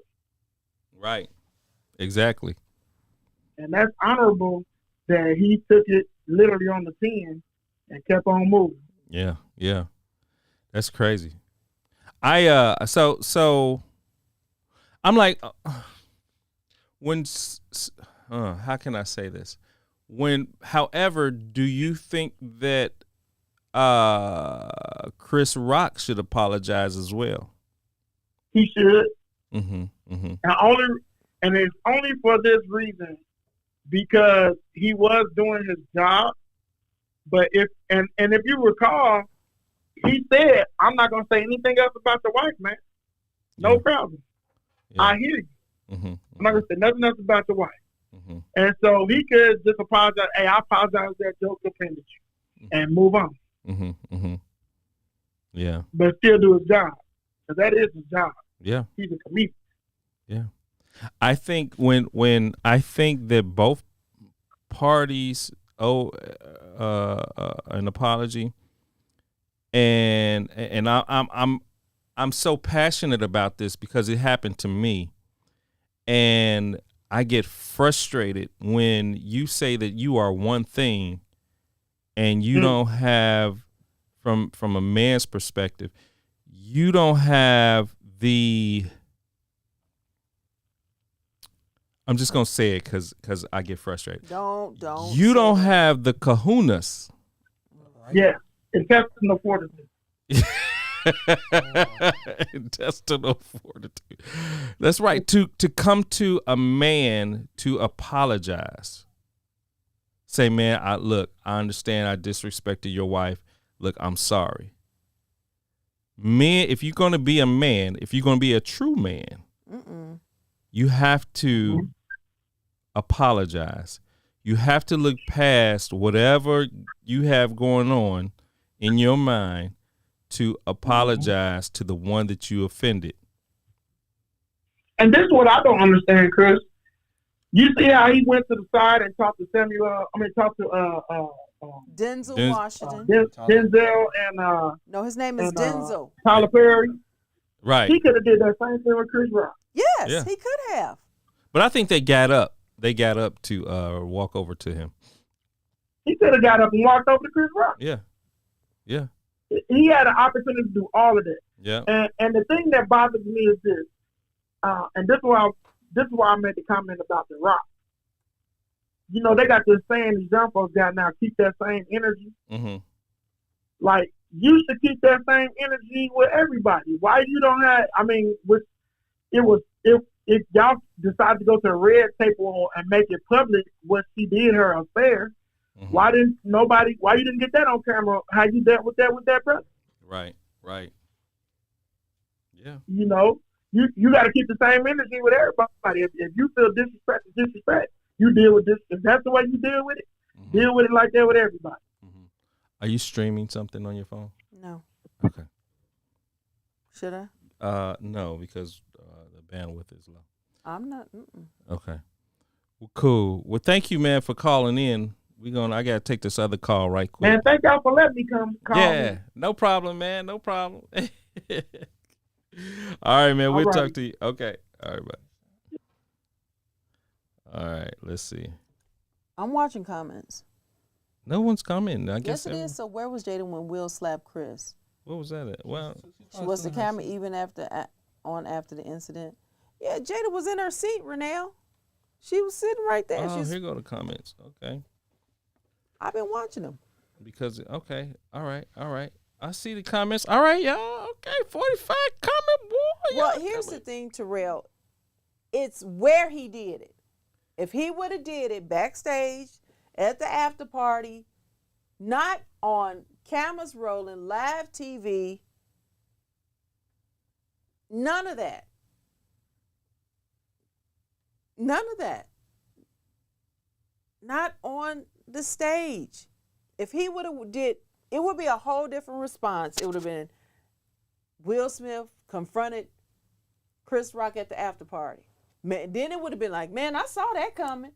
Right. Exactly. And that's honorable that he took it literally on the 10 and kept on moving. Yeah. Yeah. That's crazy. So I'm like, how can I say this? However, do you think that Chris Rock should apologize as well? He should. Mm-hmm. Mm-hmm. And it's only for this reason, because he was doing his job. But if you recall, he said, "I'm not gonna say anything else about the wife, man. No problem. Yeah. I hear you. Mm-hmm. I'm not gonna say nothing else about the wife." Mm-hmm. And so he could just apologize. Hey, I apologize that joke offended you, and move on. Mm-hmm. Mm-hmm. Yeah. But still do his job, because that is his job. Yeah. He's a comedian. Yeah. I think when I think that both parties owe an apology, and I'm so passionate about this because it happened to me, and I get frustrated when you say that you are one thing and you don't have, from a man's perspective, you don't have the, I'm just going to say it because I get frustrated. Don't. You don't have the kahunas. Yeah, intestinal fortitude. Intestinal fortitude. That's right. To come to a man to apologize. Say, man, I understand I disrespected your wife. Look, I'm sorry. Men, if you're going to be a man, if you're going to be a true man, you have to apologize. You have to look past whatever you have going on in your mind to apologize to the one that you offended. And this is what I don't understand, Chris. You see how he went to the side and talked to Denzel Washington. Denzel and no, his name is Denzel. Tyler Perry. Right. He could have did that same thing with Chris Rock. Yes, he could have. But I think they got up. They got up to walk over to him. He could have got up and walked over to Chris Rock. Yeah. Yeah. He had an opportunity to do all of that. Yeah. And the thing that bothers me is this, and this is why I made the comment about The Rock. You know, they got this saying these young folks got now, keep that same energy. Mm-hmm. Like, you should keep that same energy with everybody. Why you don't have, if y'all decided to go to a red table and make it public what she did, her affair, why you didn't get that on camera, how you dealt with that brother? Right. Yeah. You know, you got to keep the same energy with everybody. If you feel disrespect, you deal with this. If that's the way you deal with it, deal with it like that with everybody. Mm-hmm. Are you streaming something on your phone? No. Okay. Should I? No, because the bandwidth is low. I'm not. Okay. Well, cool. Well, thank you, man, for calling in. I gotta take this other call right quick. Man, thank y'all for letting me call me. No problem, man. No problem. All right, man. We'll talk to you. Okay. All right, bye. All right. Let's see. I'm watching comments. No one's commenting. I guess yes, it is. So where was Jada when Will slapped Chris? What was that at? Well, was the camera even after the incident? Yeah, Jada was in her seat, Renelle. She was sitting right there. Oh, here go the comments. Okay. I've been watching them. Because, okay. All right. I see the comments. All right, y'all. Okay, 45 comment, boy. Well, here's the thing, Terrell. It's where he did it. If he would have did it backstage, at the after party, not on cameras rolling, live TV, none of that. None of that. Not on the stage. If he would have did, it would be a whole different response. It would have been Will Smith confronted Chris Rock at the after party. Man, then it would have been like, man, I saw that coming.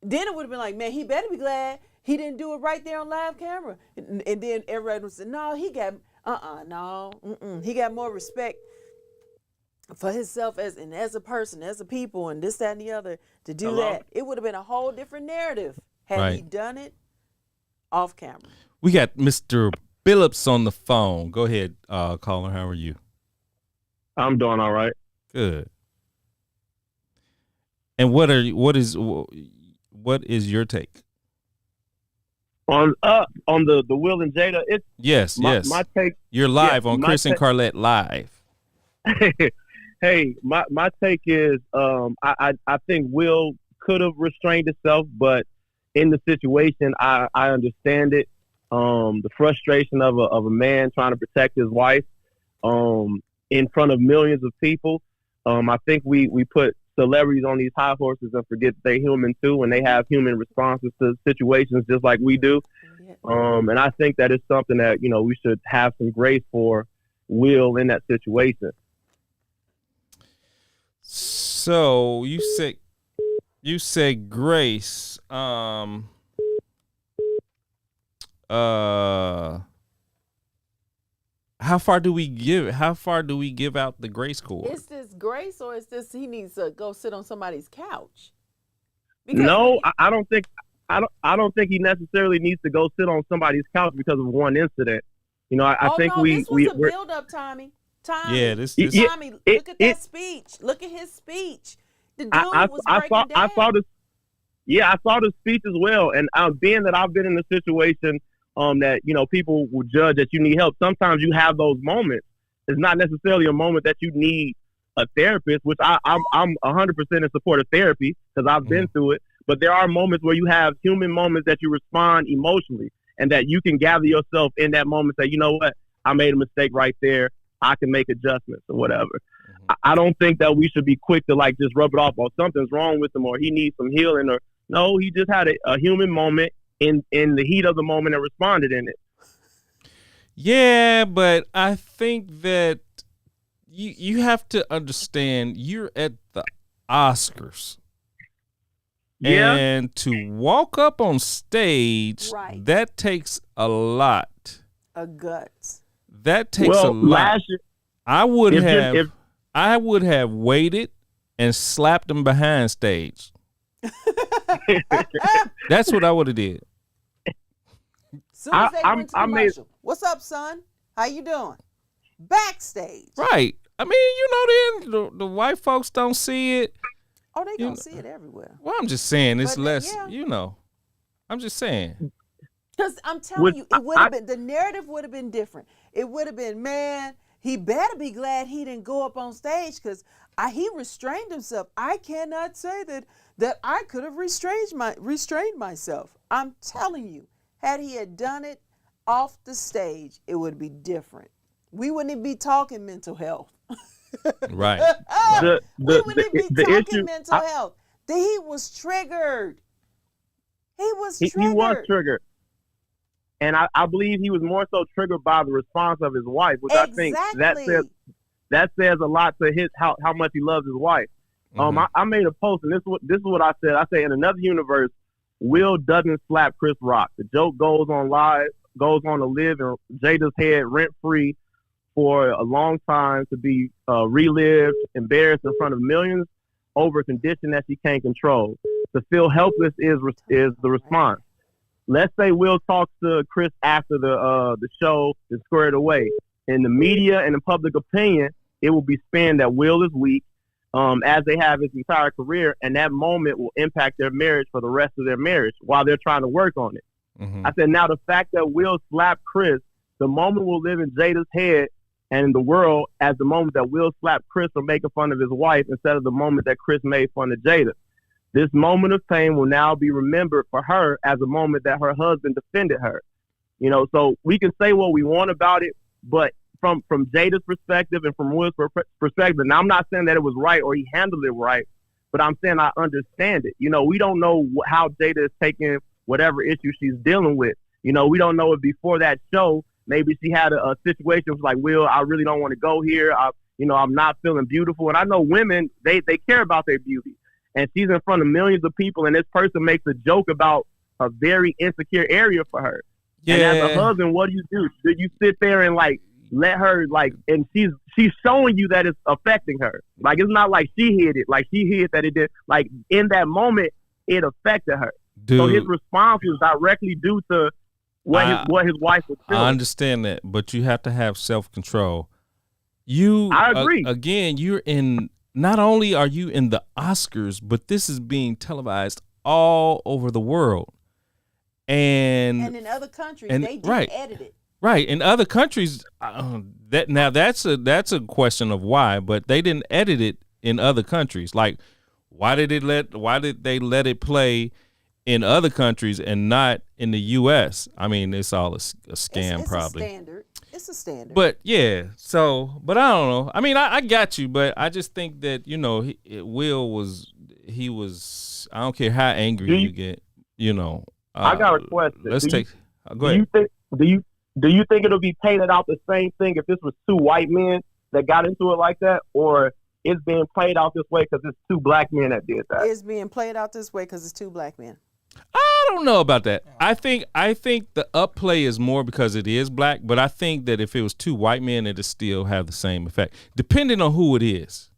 Then it would have been like, man, he better be glad he didn't do it right there on live camera. And then everybody would say, no, he got, he got more respect for himself as a person, as a people, and this, that, and the other to do that. It would have been a whole different narrative had he done it off camera. We got Mr. Phillips on the phone. Go ahead, caller. How are you? I'm doing all right. Good. And what is your take on the Will and Jada? It's yes. My take. You're live on Chris and Carlette live. Hey, my take is I think Will could have restrained himself, but in the situation, I understand it. The frustration of a man trying to protect his wife in front of millions of people. I think we put celebrities on these high horses and forget they're human too, and they have human responses to situations just like we do. And I think that is something that we should have some grace for Will in that situation. So you say grace. How far do we give out the grace cord? Is this grace, or is this he needs to go sit on somebody's couch? Because I don't think he necessarily needs to go sit on somebody's couch because of one incident. I think this was a build up, Tommy. Yeah, Tommy, look at that speech. Look at his speech. The dude was breaking down. I saw the speech as well. And being that I've been in a situation that people will judge that you need help. Sometimes you have those moments. It's not necessarily a moment that you need a therapist, which I'm 100% in support of therapy because I've been through it. But there are moments where you have human moments that you respond emotionally, and that you can gather yourself in that moment. Say, you know what, I made a mistake right there. I can make adjustments or whatever. I don't think that we should be quick to just rub it off or something's wrong with him or he needs some healing, or no, he just had a human moment in the heat of the moment and responded in it. Yeah, but I think that you have to understand you're at the Oscars. Yeah. And to walk up on stage, that takes a lot. A guts. That takes a lot. I would have waited and slapped him behind stage. That's what I would have did. Soon as they went to commercial. What's up, son? How you doing? Backstage. Right. I mean, the white folks don't see it. Oh, they gonna see it everywhere. Well, I'm just saying it's less. I'm just saying. Because I'm telling you, it would have been, the narrative would have been different. It would have been, man, he better be glad he didn't go up on stage because he restrained himself. I cannot say that I could have restrained myself. I'm telling you, had he had done it off the stage, it would be different. We wouldn't even be talking mental health. Right. We wouldn't be talking mental health. He was triggered. He was triggered. And I believe he was more so triggered by the response of his wife, which I think that says a lot to how much he loves his wife. I made a post, and this is what I said. I say, in another universe, Will doesn't slap Chris Rock. The joke goes on to live in Jada's head rent free for a long time, to be relived, embarrassed in front of millions over a condition that she can't control. To feel helpless is the response. Let's say Will talks to Chris after the show is squared away. In the media and in public opinion, it will be spun that Will is weak, as they have his entire career, and that moment will impact their marriage for the rest of their marriage while they're trying to work on it. I said, now the fact that Will slapped Chris, the moment will live in Jada's head and in the world as the moment that Will slapped Chris for making fun of his wife instead of the moment that Chris made fun of Jada. This moment of pain will now be remembered for her as a moment that her husband defended her. So we can say what we want about it, but from Jada's perspective and from Will's perspective, now I'm not saying that it was right or he handled it right, but I'm saying I understand it. We don't know how Jada is taking whatever issue she's dealing with. We don't know if before that show, maybe she had a situation was like, Will, I really don't want to go here. I'm not feeling beautiful. And I know women, they care about their beauty. and she's in front of millions of people, and this person makes a joke about a very insecure area for her. Yeah. And as a husband, what do? Do you sit there and like let her like, and she's showing you that it's affecting her. Like, it's not like she hid it. Like, she hid that it did. Like, in that moment, it affected her. Dude, so his response was directly due to what his wife was feeling. I understand that, but you have to have self-control. I agree. Again, you're in, not only are you in the Oscars, but this is being televised all over the world. And in other countries, they do edit it. Right. In other countries, that's a question of why, but they didn't edit it in other countries. Like, why did they let it play in other countries and not in the U.S.? I mean, it's all a scam, it's probably. It's a standard. But yeah, but I don't know. I mean, I got you, but I just think that, Will was, I don't care how angry you get, I got a question. Go ahead. Do you think it'll be painted out the same thing if this was two white men that got into it like that, or it's being played out this way because it's two black men that did that? It's being played out this way because it's two black men. I don't know about that. I think the upplay is more because it is black, but I think that if it was two white men, it'd still have the same effect, depending on who it is.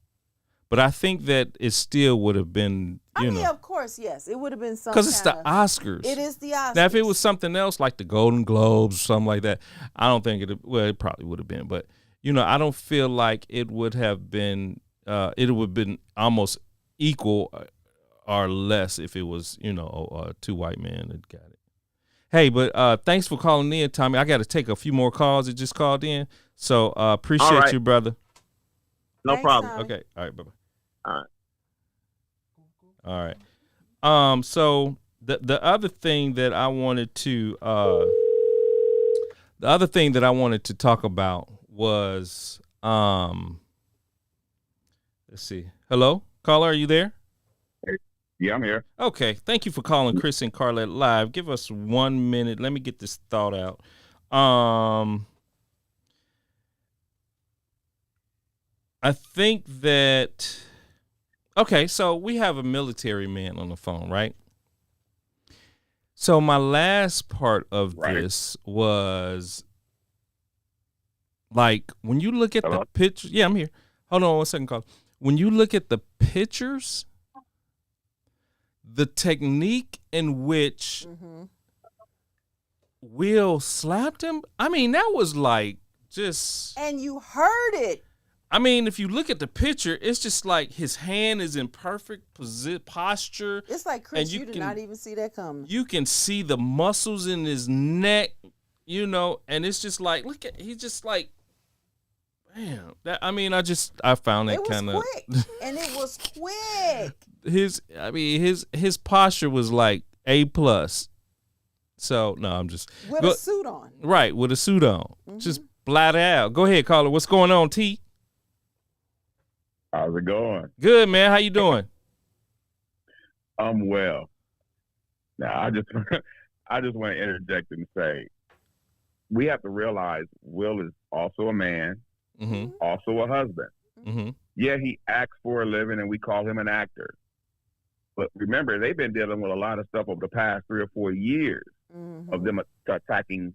But I think that it still would have been, I mean, of course, yes. It would have been something. Because it's the Oscars. It is the Oscars. Now, if it was something else like the Golden Globes or something like that, I don't think it probably would have been. But, I don't feel like it would have been, it would have been almost equal or less if it was, two white men that got it. Hey, but thanks for calling in, Tommy. I got to take a few more calls that just called in. So appreciate you, brother. No problem. Tommy. Okay. All right. Bye-bye. All right. All right. So the other thing that I wanted to talk about was let's see. Hello, caller, are you there? Yeah, I'm here. Okay. Thank you for calling Chris and Carlette Live. Give us 1 minute. Let me get this thought out. I think that, okay, so we have a military man on the phone, right? So my last part of this was, like, when you look at the pictures, yeah, I'm here. Hold on 1 second, call. When you look at the pictures, the technique in which Will slapped him, I mean, that was like just. And you heard it. I mean, if you look at the picture, it's just like his hand is in perfect posture. It's like, Chris, you did not even see that coming. You can see the muscles in his neck, and it's just like, look at, he's just like, damn. I found that kind of quick, and it was quick. His posture was like A+. So no, I'm just with a suit on. Right, with a suit on, just flat out. Go ahead, caller. What's going on, T? How's it going? Good, man. How you doing? I'm well. Now, I just want to interject and say, we have to realize Will is also a man, also a husband. Yeah, he acts for a living, and we call him an actor. But remember, they've been dealing with a lot of stuff over the past 3 or 4 years of them attacking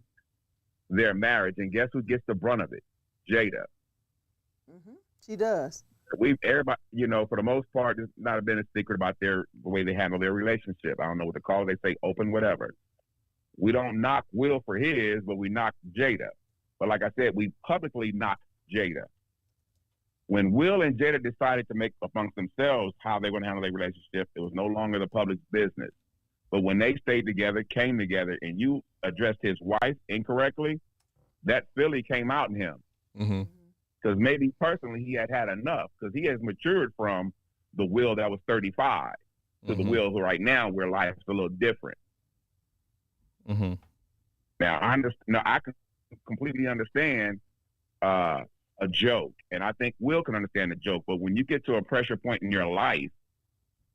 their marriage. And guess who gets the brunt of it? Jada. She does. Everybody, for the most part, it's not been a secret about the way they handle their relationship. I don't know what to call it. They say open, whatever. We don't knock Will for his, but we knock Jada. But like I said, we publicly knocked Jada. When Will and Jada decided to make amongst themselves how they were going to handle their relationship, it was no longer the public's business. But when they stayed together, came together, and you addressed his wife incorrectly, that Philly came out in him. Because maybe personally he had enough, because he has matured from the Will that was 35 to the Will who right now where life's a little different. Now, I can completely understand a joke, and I think Will can understand the joke, but when you get to a pressure point in your life,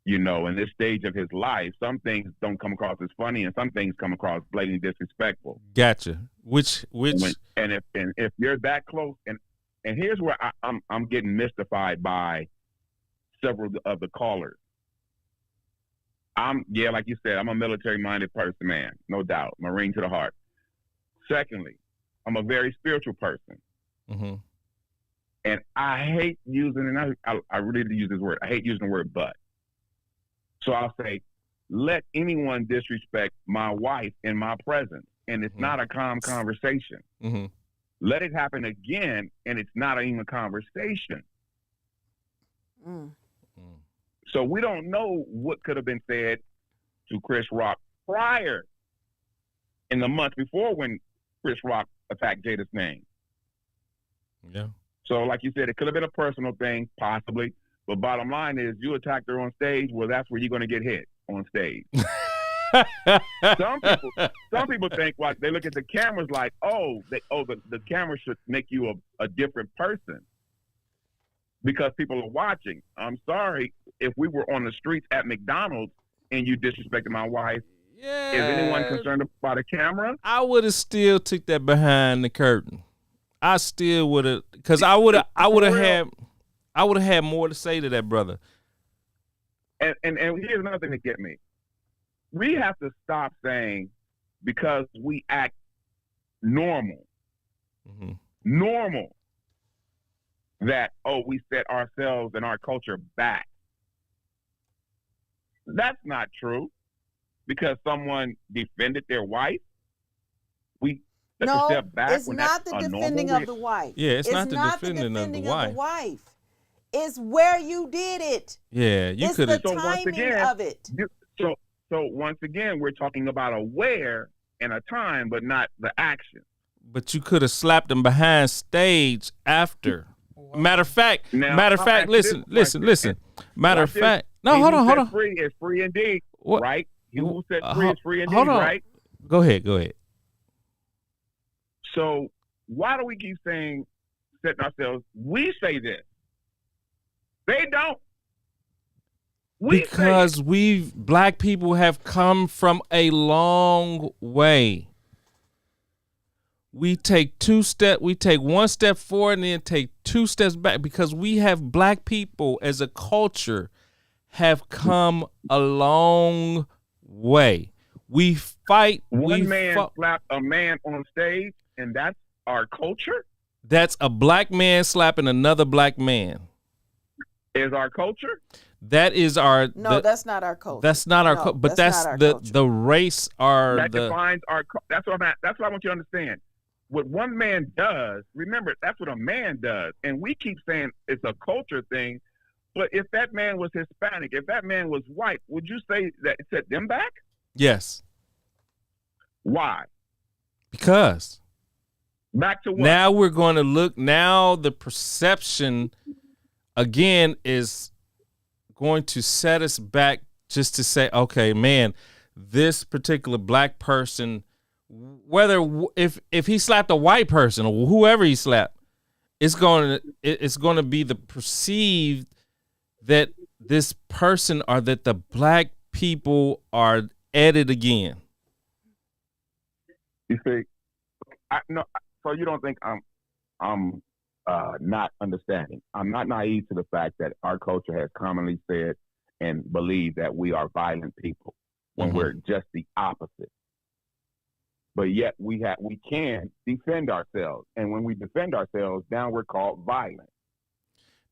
in this stage of his life, some things don't come across as funny, and some things come across blatantly disrespectful. Gotcha. Which if you're that close, and here's where I'm getting mystified by several of the callers. like you said, I'm a military-minded person, man, no doubt, Marine to the heart. Secondly, I'm a very spiritual person, and I hate using, and I really do use this word. I hate using the word "but." So I'll say, let anyone disrespect my wife in my presence, and it's not a calm conversation. Let it happen again, and it's not even a conversation. So we don't know what could have been said to Chris Rock prior in the month before when Chris Rock attacked Jada's name. Yeah. So like you said, it could have been a personal thing, possibly. But bottom line is, you attacked her on stage, well, that's where you're going to get hit, on stage. Some people think, like, they look at the cameras like, the camera should make you a different person because people are watching. I'm sorry, if we were on the streets at McDonald's and you disrespected my wife, is anyone concerned about a camera? I would have still took that behind the curtain. I still would have, because I would have had more to say to that brother. And here's another thing that get me. We have to stop saying, because we act normal, that, we set ourselves and our culture back. That's not true. Because someone defended their wife, we took a step back. It's not the defending of the wife. Yeah, it's not the defending of the wife. It's where you did it. Yeah, you could have. It's the timing of it. So once again, we're talking about a where and a time, but not the action. But you could have slapped him behind stage after. Matter of fact, listen. Matter of fact, no, hold on. Free is free indeed, what? Right? Who said free is free indeed, hold on. Right? Go ahead. So why do we keep saying, setting ourselves? We say this. They don't. Because black people have come from a long way. We take one step forward and then take 2 steps back because we have black people as a culture have come a long way. We fight. One man slapped a man on stage, and that's our culture? That's a black man slapping another black man. Is our culture? That is our. No, that's not our culture. That's not our culture. But that's the race are that defines our. That's what I want you to understand. What one man does, remember, that's what a man does, and we keep saying it's a culture thing. But if that man was Hispanic, if that man was white, would you say that it set them back? Yes. Why? Because. Back to what? Now we're going to look. Now the perception again is going to set us back just to say, okay, man, this particular black person, whether if he slapped a white person or whoever he slapped, it's going to be the perceived that this person or that the black people are at it again. You see, so you don't think I'm not understanding. I'm not naive to the fact that our culture has commonly said and believed that we are violent people when we're just the opposite. But yet we can defend ourselves, and when we defend ourselves, now we're called violent.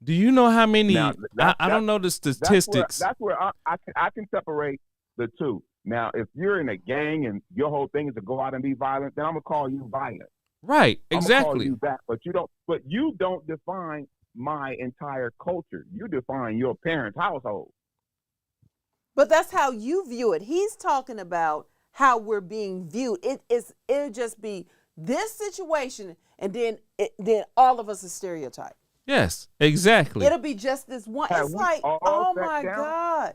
Do you know how many? Now, I don't know the statistics. That's where I can separate the two. Now, if you're in a gang and your whole thing is to go out and be violent, then I'm gonna call you violent. Right, exactly. I'm gonna call you that, but you don't define my entire culture. You define your parents' household. But that's how you view it. He's talking about how we're being viewed. It'll just be this situation, and then all of us are stereotyped. Yes, exactly. It'll be just this one. It's like, oh my God.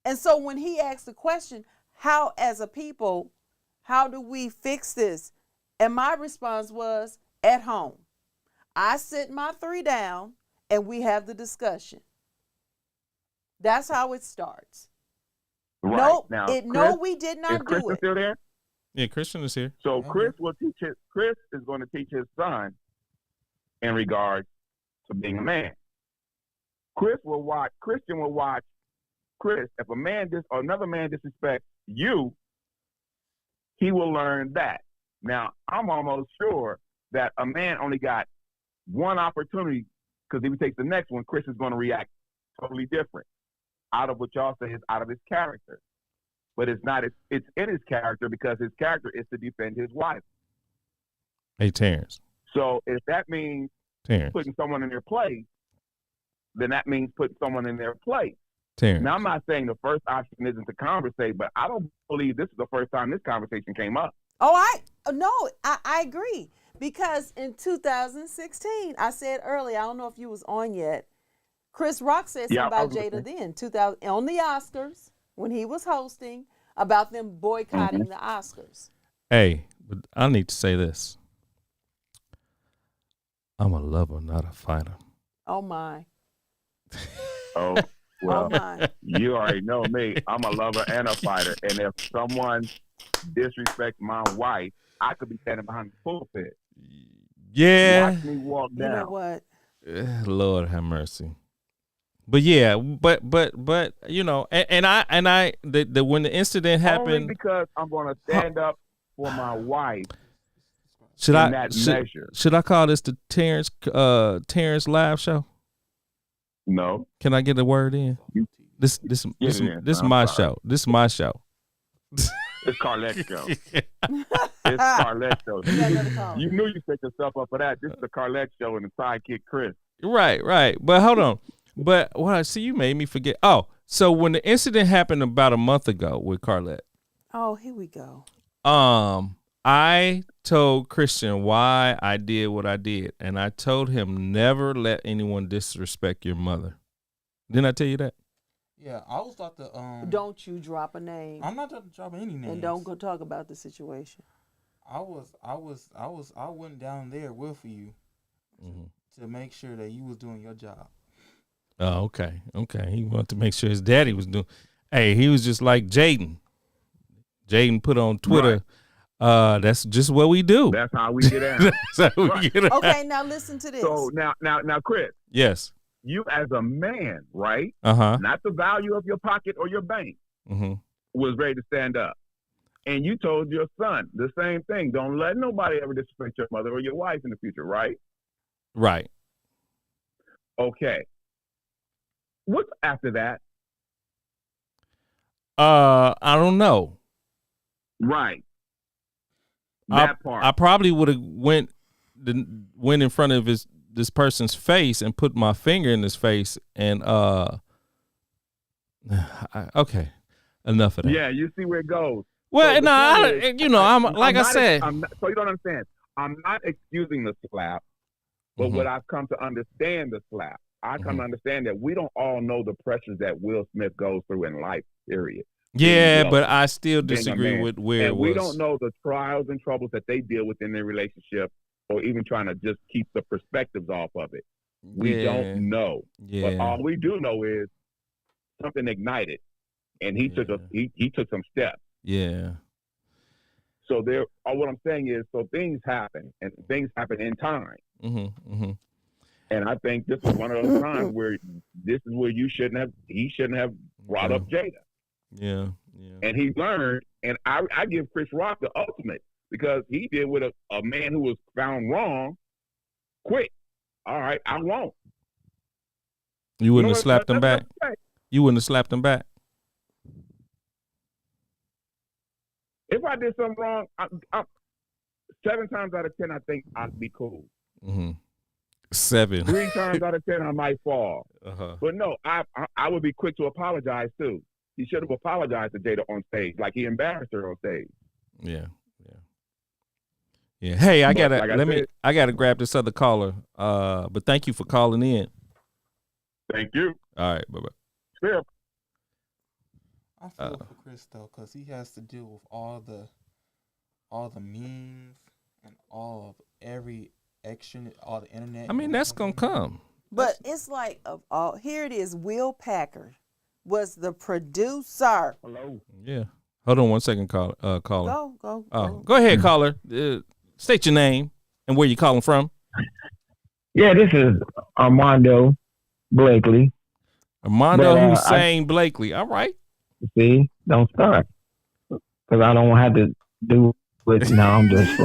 And so when he asked the question, how as a people, how do we fix this? And my response was, at home. I sit my 3 down and we have the discussion. That's how it starts. Right. Nope. Now, no, we did not do Christian it. Still there? Yeah, Christian is here. So Chris is going to teach his son in regards to being a man. Christian will watch Chris, if a man or another man disrespects you, he will learn that. Now, I'm almost sure that a man only got one opportunity, because if he takes the next one, Chris is going to react totally different. Out of what y'all say is out of his character. But it's not, it's in his character, because his character is to defend his wife. Hey, Terrence. So if that means putting someone in their place, then that means putting someone in their place. Terrence. Now, I'm not saying the first option isn't to conversate, but I don't believe this is the first time this conversation came up. Oh, I agree. Because in 2016, I said earlier, I don't know if you was on yet, Chris Rock said something about Jada then, on the Oscars, when he was hosting, about them boycotting the Oscars. Hey, but I need to say this. I'm a lover, not a fighter. Oh, my. Oh, well, oh my. You already know me. I'm a lover and a fighter. And if someone disrespects my wife, I could be standing behind the pulpit. Yeah. Watch me walk down. You know what? Lord have mercy. But yeah, but you know, and I when the incident happened, only because I'm going to stand up for my wife. Should I call this the Terrence live show? No. Can I get a word in? This is my show. This is my show. It's Carlette's show. It's Carlette's show. You knew you set yourself up for that. This is the Carlette show and the sidekick Chris. Right. But hold on. But what I see, you made me forget. Oh, so when the incident happened about a month ago with Carlette. Oh, here we go. I told Christian why I did what I did, and I told him never let anyone disrespect your mother. Didn't I tell you that? Yeah, I was about to. Don't you drop a name? I'm not dropping any names. And don't go talk about the situation. I went down there with you to make sure that you was doing your job. Oh, okay. He wanted to make sure his daddy was doing. Hey, he was just like Jaden. Jaden put on Twitter. Right. That's just what we do. That's how we get out. Okay, now listen to this. So now, Chris. Yes. You as a man, right? Not the value of your pocket or your bank, was ready to stand up. And you told your son the same thing. Don't let nobody ever disrespect your mother or your wife in the future, right? Right. Okay. What's after that? I don't know. Right. That part. I probably would have went in front of this person's face and put my finger in his face and okay, enough of that. Yeah, you see where it goes. Well, so I said. So you don't understand. I'm not excusing the slap, but what I've come to understand the slap. I come to understand that we don't all know the pressures that Will Smith goes through in life, period. Yeah, but I still disagree with where it was. We don't know the trials and troubles that they deal with in their relationship, or even trying to just keep the perspectives off of it. We don't know. Yeah. But all we do know is something ignited, and he took some steps. Yeah. So what I'm saying is, so things happen, and things happen in time. And I think this is one of those times where he shouldn't have brought up Jada. Yeah. And he learned, and I give Chris Rock the ultimate, because he did with a man who was found wrong quick. All right, I won't. You wouldn't have slapped him back? You wouldn't have slapped him back? If I did something wrong, I'm 7 times out of 10, I think I'd be cool. 7. 3 times out of 10, I might fall. But no, I would be quick to apologize too. He should have apologized to Jada on stage, like he embarrassed her on stage. Yeah. Hey, I gotta grab this other caller. But thank you for calling in. Thank you. All right, bye-bye. Sure. I feel for Chris though, because he has to deal with all the memes and all of every action, all the internet. I mean, that's gonna come. But it's like here it is. Will Packard was the producer. Hello. Yeah. Hold on 1 second, caller. Go. Go ahead, caller. State your name and where you calling from. Yeah, this is Armando Blakely. Armando Hussein Blakely. All right. See, don't start. Because I don't have to do it. No, I'm just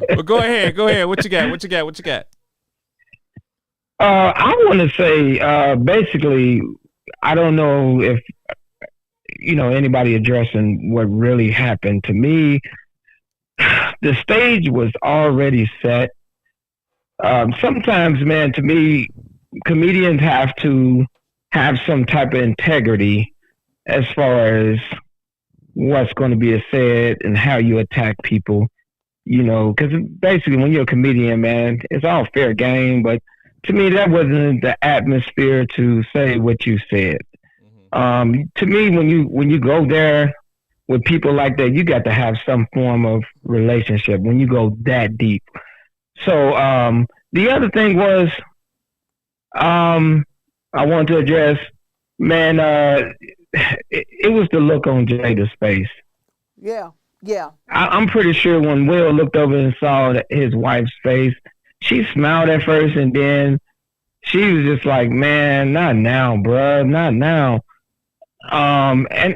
Well, go ahead. What you got? I want to say, basically, I don't know if, anybody addressing what really happened. To me, the stage was already set. Sometimes, man, to me, comedians have to have some type of integrity as far as what's going to be said and how you attack people, because basically when you're a comedian, man, it's all fair game. But to me, that wasn't the atmosphere to say what you said. To me, when you go there with people like that, you got to have some form of relationship when you go that deep. So the other thing was, I want to address, man, it was the look on Jada's face. Yeah. I'm pretty sure when Will looked over and saw his wife's face, she smiled at first, and then she was just like, man, not now, bruh, not now. And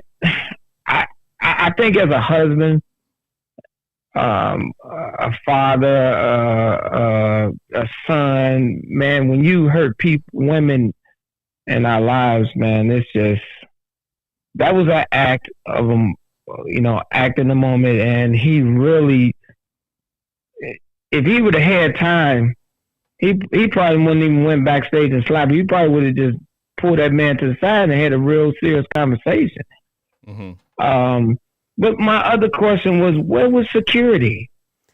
I think as a husband, a father, a son, man, when you hurt women in our lives, man, it's just, that was an act of him, act in the moment. And he really, if he would have had time, he probably wouldn't even went backstage and slapped him. He probably would have just pulled that man to the side and had a real serious conversation. But my other question was, where was security?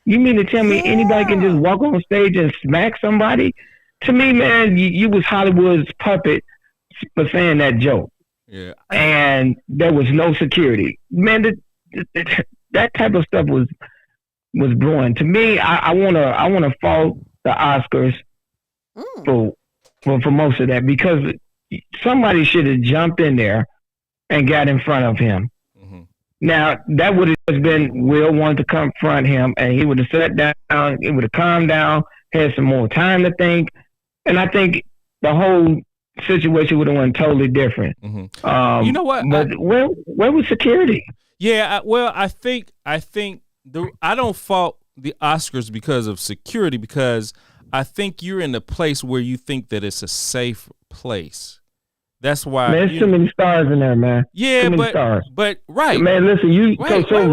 You mean to tell me anybody can just walk on stage and smack somebody? To me, man, you was Hollywood's puppet for saying that joke. Yeah. And there was no security. Man, that type of stuff was brewing. To me, I wanna fault the Oscars for most of that, because somebody should have jumped in there and got in front of him. Now, that would have been Will wanted to confront him, and he would have sat down, he would have calmed down, had some more time to think, and I think the whole situation would have went totally different. You know what? But where was security? Yeah, I think I don't fault the Oscars because of security, because I think you're in a place where you think that it's a safe place. That's why. Man, there's too many stars in there, man. Yeah, but right. Man, listen,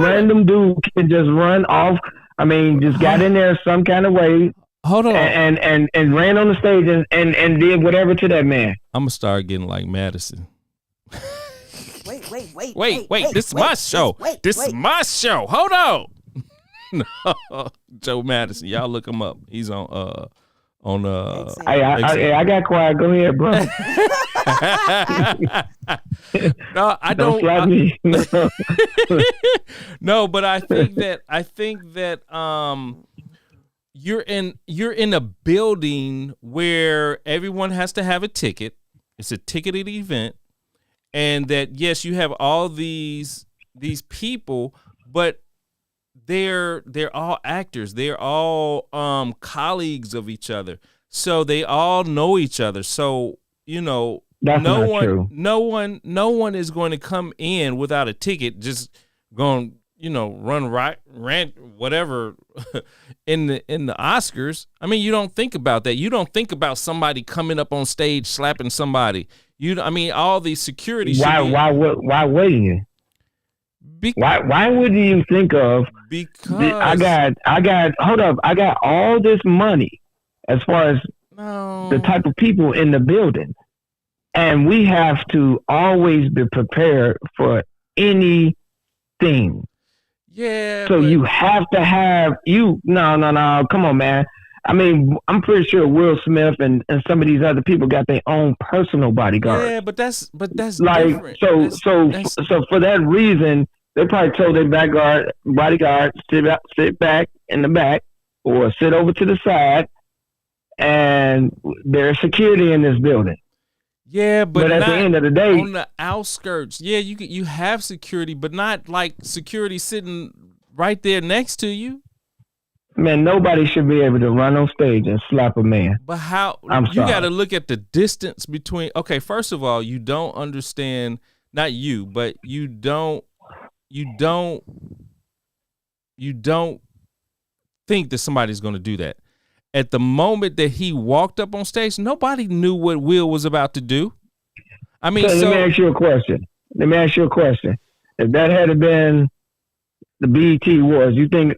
random dude can just run off. I mean, just got in there some kind of way. Hold on. And ran on the stage and did whatever to that man. I'm gonna start getting like Madison. Wait. This is my show. This is my show. Hold on. No, Joe Madison. Y'all look him up. He's on I got quiet. Go ahead, bro. No, I don't slap me. No, but I think that you're in a building where everyone has to have a ticket. It's a ticketed event, and that yes, you have all these people, but they're all actors. They're all colleagues of each other, so they all know each other. So That's true. No one is going to come in without a ticket, just going, rant whatever in the Oscars. I mean, you don't think about that. You don't think about somebody coming up on stage slapping somebody. All these security. Why wouldn't you? Why wouldn't you think of? Because I got all this money as far as the type of people in the building. And we have to always be prepared for anything. Yeah. So you have to have no. Come on, man. I mean, I'm pretty sure Will Smith and some of these other people got their own personal bodyguards. Yeah, but that's like different. So for that reason, they probably told their bodyguard sit back in the back or sit over to the side, and there's security in this building. Yeah, but at the end of the day, on the outskirts, yeah, you have security, but not like security sitting right there next to you. Man, nobody should be able to run on stage and slap a man. But how? You got to look at the distance between. Okay, first of all, you don't understand. Not you, but you don't think that somebody's going to do that. At the moment that he walked up on stage, nobody knew what Will was about to do. I mean, let me ask you a question. If that had been the BET Awards, you think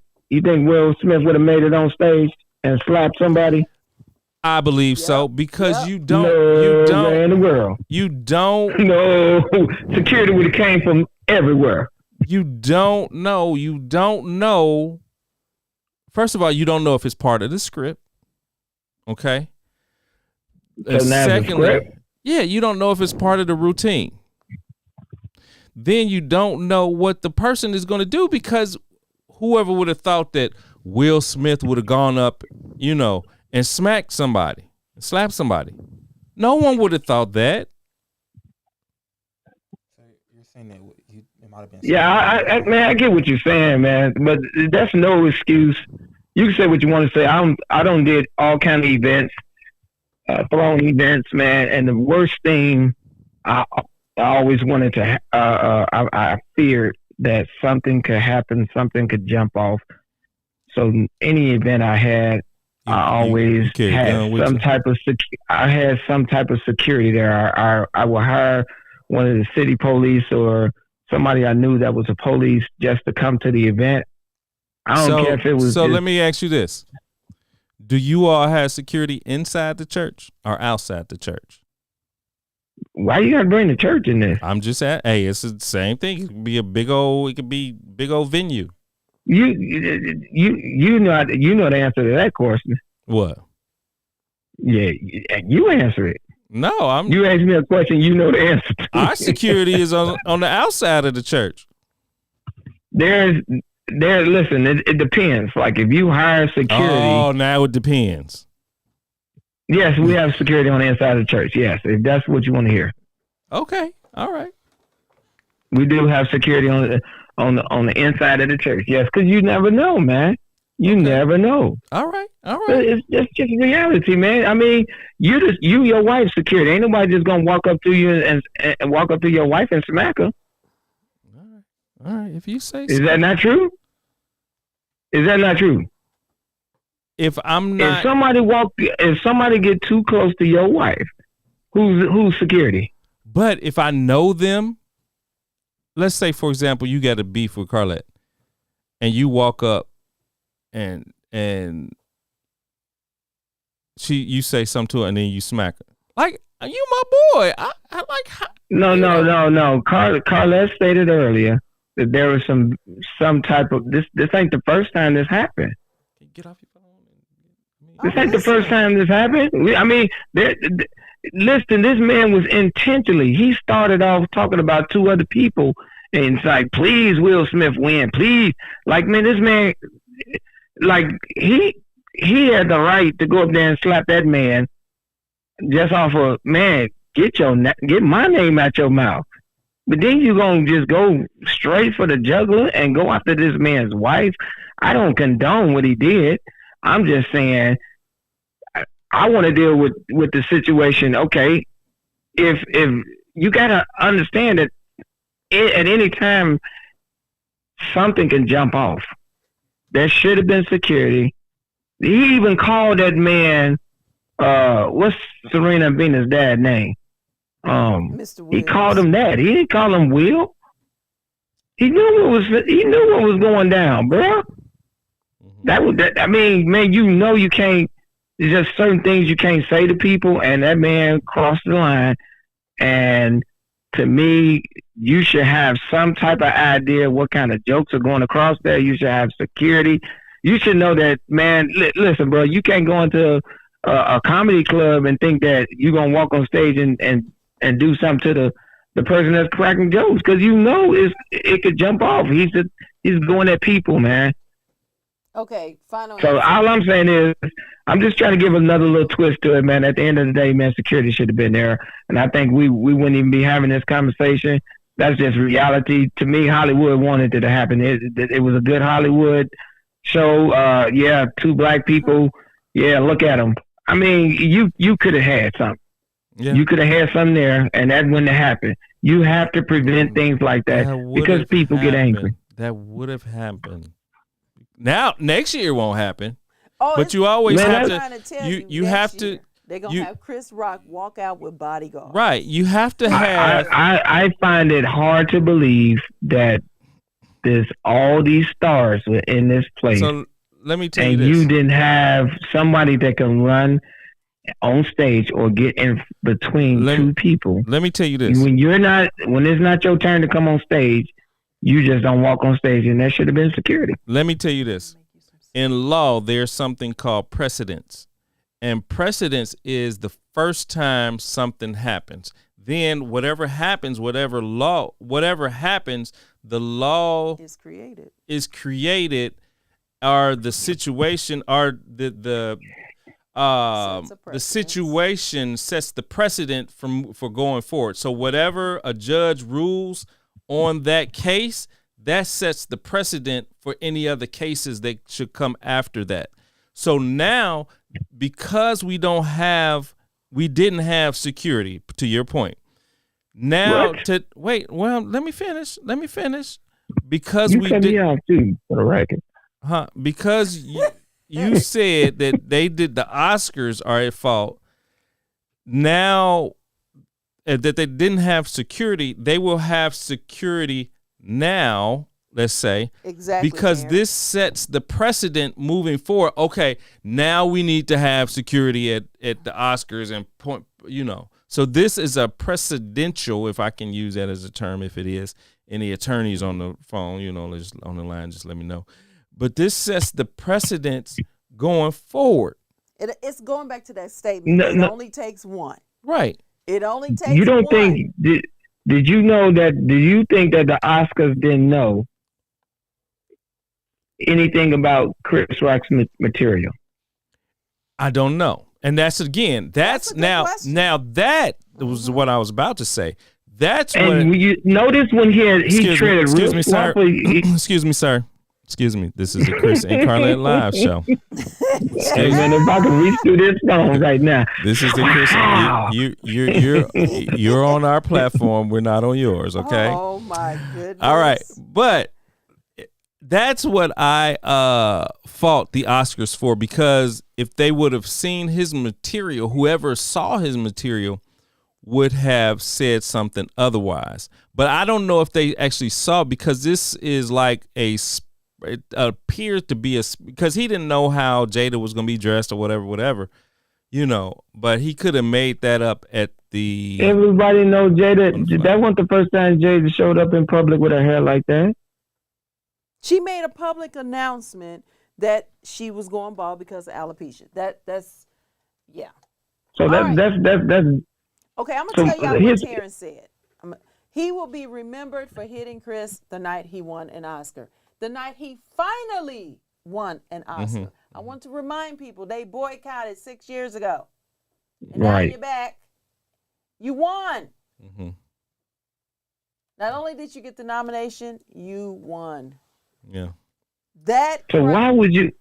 Will Smith would have made it on stage and slapped somebody? I believe so, because you don't. In the world. You don't. No, security would have came from everywhere. You don't know. You don't know. First of all, you don't know if it's part of the script. Okay. And secondly, yeah, you don't know if it's part of the routine. Then you don't know what the person is going to do, because whoever would have thought that Will Smith would have gone up, and smacked somebody, slapped somebody. No one would have thought that. So you're saying that it might have been. Yeah, I get what you're saying, man, but that's no excuse. You can say what you want to say. I don't did all kind of events, throwing events, man, and the worst thing I always wanted to. I feared that something could happen, something could jump off. So any event I had, I always had some type of security there. I would hire one of the city police or somebody I knew that was a police just to come to the event. I don't care if it was. So let me ask you this: do you all have security inside the church or outside the church? Why you gotta bring the church in this? I'm just at. Hey, it's the same thing. It could be big old venue. You know the answer to that question. What? Yeah, you answer it. No, You asked me a question. You know the answer to. Our security is on the outside of the church. Listen, it depends. Like if you hire security. Oh, now it depends. Yes, we have security on the inside of the church. Yes, if that's what you want to hear. Okay, all right. We do have security on the inside of the church. Yes, because you never know, man. You never know. All right. It's just reality, man. I mean, you your wife's security. Ain't nobody just gonna walk up to you and walk up to your wife and smack her. All right. If you say so. Is that not true? If somebody get too close to your wife, who's security? But if I know them, let's say for example, you got a beef with Carlette, and you walk up, and you say something to her, and then you smack her. Like, you my boy. I like. No. Carlette stated earlier that there was some type of this. This ain't the first time this happened. Get off your phone. This ain't the first time this happened. Listen, this man was intentionally. He started off talking about two other people, and it's like, please, Will Smith win, please. Like, man, this man, like he had the right to go up there and slap that man just off of, man, get my name out your mouth. But then you gonna just go straight for the jugular and go after this man's wife. I don't condone what he did. I'm just saying, I want to deal with the situation. Okay, if you gotta understand that at any time something can jump off. There should have been security. He even called that man. What's Serena Venus' dad's name? Mr. He called him that. He didn't call him Will. He knew what was going down, bro. I mean, man, you can't. There's just certain things you can't say to people, and that man crossed the line. And to me, you should have some type of idea what kind of jokes are going across there. You should have security. You should know that, man. Listen, bro, you can't go into a comedy club and think that you're gonna walk on stage and do something to the person that's cracking jokes, because it could jump off. He's going at people, man. Okay, final. So all I'm saying is, I'm just trying to give another little twist to it, man. At the end of the day, man, security should have been there, and I think we wouldn't even be having this conversation. That's just reality. To me, Hollywood wanted it to happen. It was a good Hollywood show, two black people. Yeah, look at them. I mean, you could have had something. Yeah. You could have had something there, and that wouldn't have happened. You have to prevent things like that because people get angry. That would have happened. Now, next year won't happen. Oh, but you always have to. You have to. They're gonna have Chris Rock walk out with bodyguards. Right. You have to have. I find it hard to believe that there's all these stars in this place. So let me tell you this. And you didn't have somebody that can run on stage or get in between two people. Let me tell you this. When it's not your turn to come on stage, you just don't walk on stage, and that should have been security. Let me tell you this. In law, there's something called precedence. And precedence is the first time something happens. Then whatever happens, whatever happens, the law is created, or the situation, or the situation sets the precedent for going forward. So whatever a judge rules on that case, that sets the precedent for any other cases that should come after that. So now, because we didn't have security, to your point. Now, let me finish. Because you cut me off too, for the record. Because you said that the Oscars are at fault. Now that they didn't have security, they will have security now. Let's say exactly because this sets the precedent moving forward. Okay, now we need to have security at the Oscars and point. So this is a precedential, if I can use that as a term. If it is, any attorneys on the phone, just on the line, just let me know. But this sets the precedents going forward. It's going back to that statement. It only takes one. Right. It only takes. You don't think? Did you know that? Do you think that the Oscars didn't know anything about Chris Rock's material? I don't know. And that's now that was what I was about to say. That's and you notice when he treated excuse me, sir. Excuse me, sir. Excuse me. This is the Chris and Carlette live show. Hey man, if I can reach through this phone right now. This is the Chris. You're on our platform. We're not on yours. Okay. Oh my goodness. All right, but that's what I fault the Oscars for, because if they would have seen his material, whoever saw his material would have said something otherwise. But I don't know if they actually saw, because this is like it appears to be because he didn't know how Jada was going to be dressed or whatever, but he could have made that up at the. Everybody knows Jada. That wasn't the first time Jada showed up in public with her hair like that. She made a public announcement that she was going bald because of alopecia. That's. So that's. Okay, I'm gonna tell y'all what Terrence said. He will be remembered for hitting Chris the night he won an Oscar. The night he finally won an Oscar. Mm-hmm. I want to remind people they boycotted 6 years ago. And now you're back. You won. Mm-hmm. Not only did you get the nomination, you won. Yeah. So why would you?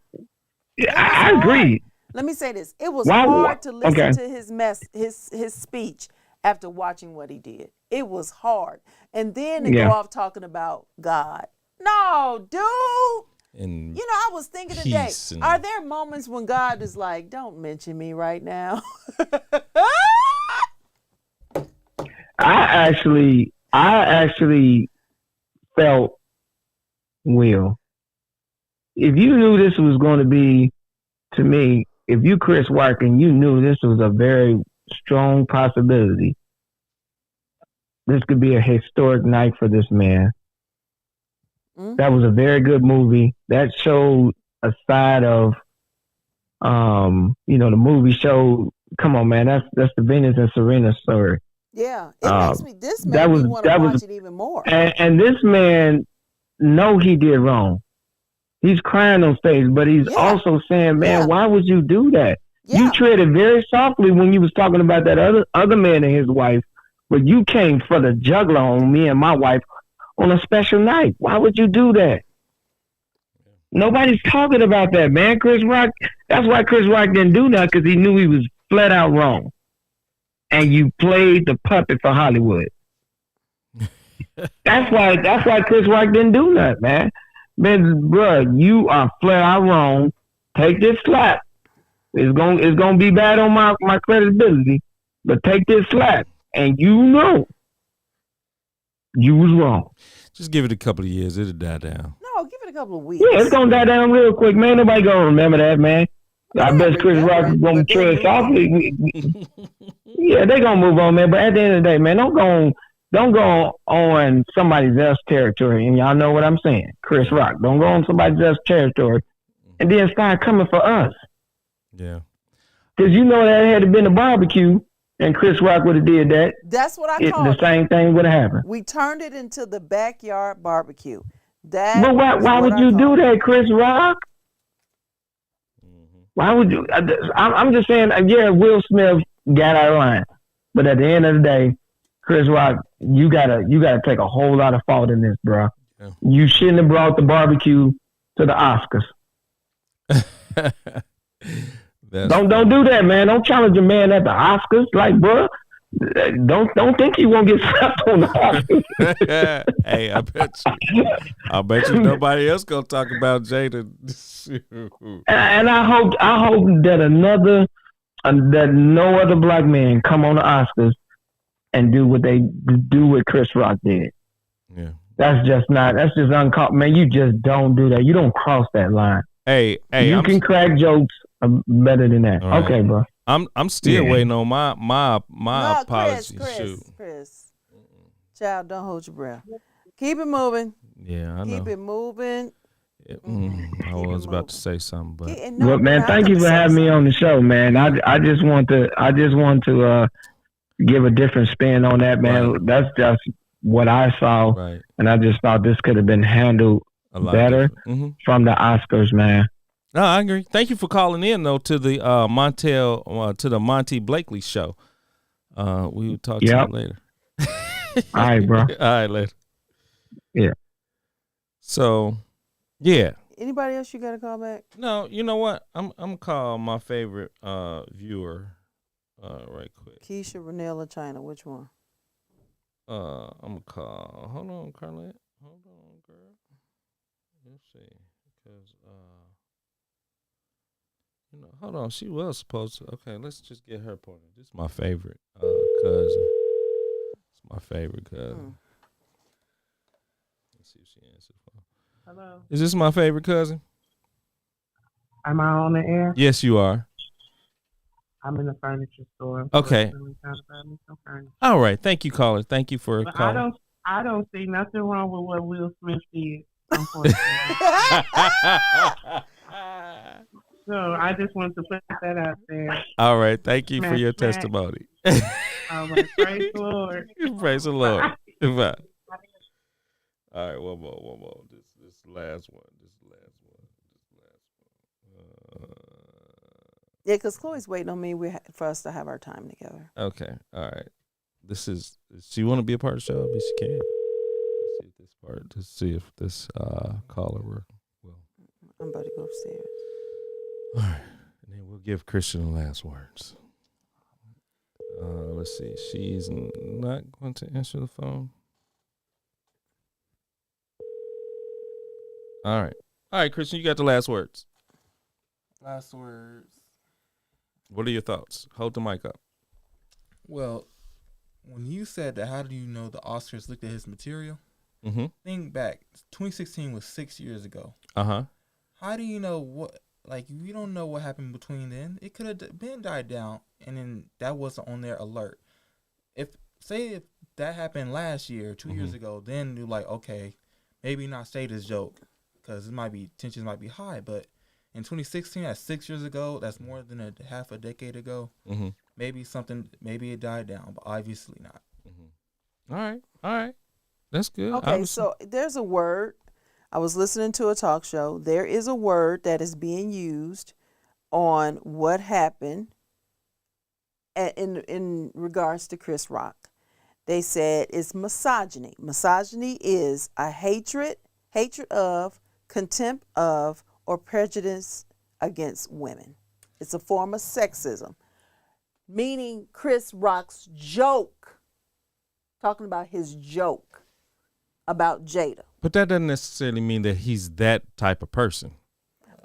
I agree. Let me say this. It was hard to listen to his speech after watching what he did. It was hard. And then to go off talking about God. No, dude. And I was thinking today, are there moments when God is like, don't mention me right now? I actually felt, Will, if you knew this was going to be, to me, if you Chris Rock and you knew this was a very strong possibility, this could be a historic night for this man. Mm-hmm. That was a very good movie. That showed a side of, the movie showed, come on, man, that's the Venus and Serena story. Yeah, it makes me want to watch it even more. And this man, he did wrong. He's crying on stage, but he's also saying, man, why would you do that? Yeah. You treaded very softly when you was talking about that other man and his wife, but you came for the juggler on me and my wife on a special night. Why would you do that? Nobody's talking about that, man. Chris Rock. That's why Chris Rock didn't do nothing, because he knew he was flat out wrong. And you played the puppet for Hollywood. That's why Chris Rock didn't do nothing, man. Man, bro, you are flat out wrong. Take this slap. It's gonna be bad on my credibility, but take this slap, and you know you was wrong. Just give it a couple of years; it'll die down. No, give it a couple of weeks. Yeah, it's gonna die down real quick, man. Nobody gonna remember that, man. I bet Chris Rock is gonna tread softly. Yeah, they gonna move on, man. But at the end of the day, man, don't go on somebody else's territory, and y'all know what I'm saying. Chris Rock, don't go on somebody else's territory, and then start coming for us. Yeah, because you know that had been a barbecue, and Chris Rock would have did that. That's what I call it. The same thing would have happened. We turned it into the backyard barbecue. But why would you do that, Chris Rock? Why would you? I'm just saying. Yeah, Will Smith got out of line, but at the end of the day, Chris Rock, you gotta take a whole lot of fault in this, bro. Yeah. You shouldn't have brought the barbecue to the Oscars. Don't do that, man. Don't challenge a man at the Oscars, like, bro. Don't think you won't get slapped on the Oscars. Hey, I bet you nobody else gonna talk about Jada. and I hope that that no other black man come on the Oscars and do what Chris Rock did. Yeah, that's just uncalled, man. You just don't do that. You don't cross that line. Hey, you can crack jokes better than that. Right. Okay, bro. I'm still waiting on my apology. Chris. Child, don't hold your breath. Keep it moving. Yeah, I know. Keep it moving. I was about to say something, but well, man, thank you for having me on the show, man. I just want to give a different spin on that, man. Right. That's just what I saw, right. And I just thought this could have been handled better from the Oscars, man. No, I agree. Thank you for calling in, though, to the Monty Blakely show. We will talk to you later. All right, bro. All right, later. Yeah. So, yeah. Anybody else you got to call back? No, you know what? I'm gonna call my favorite viewer right quick. Keisha, Renella, China. Which one? I'm gonna call. Hold on, Carlette. Hold on, girl. Let's see, because hold on. She was supposed to. Okay, let's just get her point. This is my favorite cousin. It's my favorite cousin. Let's see if she answers the phone. Hello. Is this my favorite cousin? Am I on the air? Yes, you are. I'm in the furniture store. Okay. All right. Thank you, caller. Thank you for calling. I don't see nothing wrong with what Will Smith did. Unfortunately. So I just wanted to put that out there. All right. Thank you for your testimony. All right. Praise the Lord. Praise the Lord. Bye. All right. One more. This last one. Yeah, because Chloe's waiting on me for us to have our time together. Okay. All right. Does she want to be a part of the show? I mean, she can. Let's see if this caller will. I'm about to go upstairs. All right. And then we'll give Christian the last words. Let's see. She's not going to answer the phone. All right, Christian, you got the last words. Last words. What are your thoughts? Hold the mic up. Well, when you said that, how do you know the Oscars looked at his material? Mm-hmm. Think back. 2016 was 6 years ago. Uh-huh. How do you know what, like, you don't know what happened between then? It could have been died down, and then that wasn't on their alert. If that happened last year, 2 years ago, then you're like, okay, maybe not say this joke, because tensions might be high, but in 2016, that's 6 years ago. That's more than half a decade ago. Mm-hmm. Maybe it died down, but obviously not. Mm-hmm. All right. That's good. Okay, so there's a word. I was listening to a talk show. There is a word that is being used on what happened in regards to Chris Rock. They said it's misogyny. Misogyny is a hatred of contempt of, or prejudice against women. It's a form of sexism, meaning Chris Rock's joke, talking about his joke about Jada. But that doesn't necessarily mean that he's that type of person.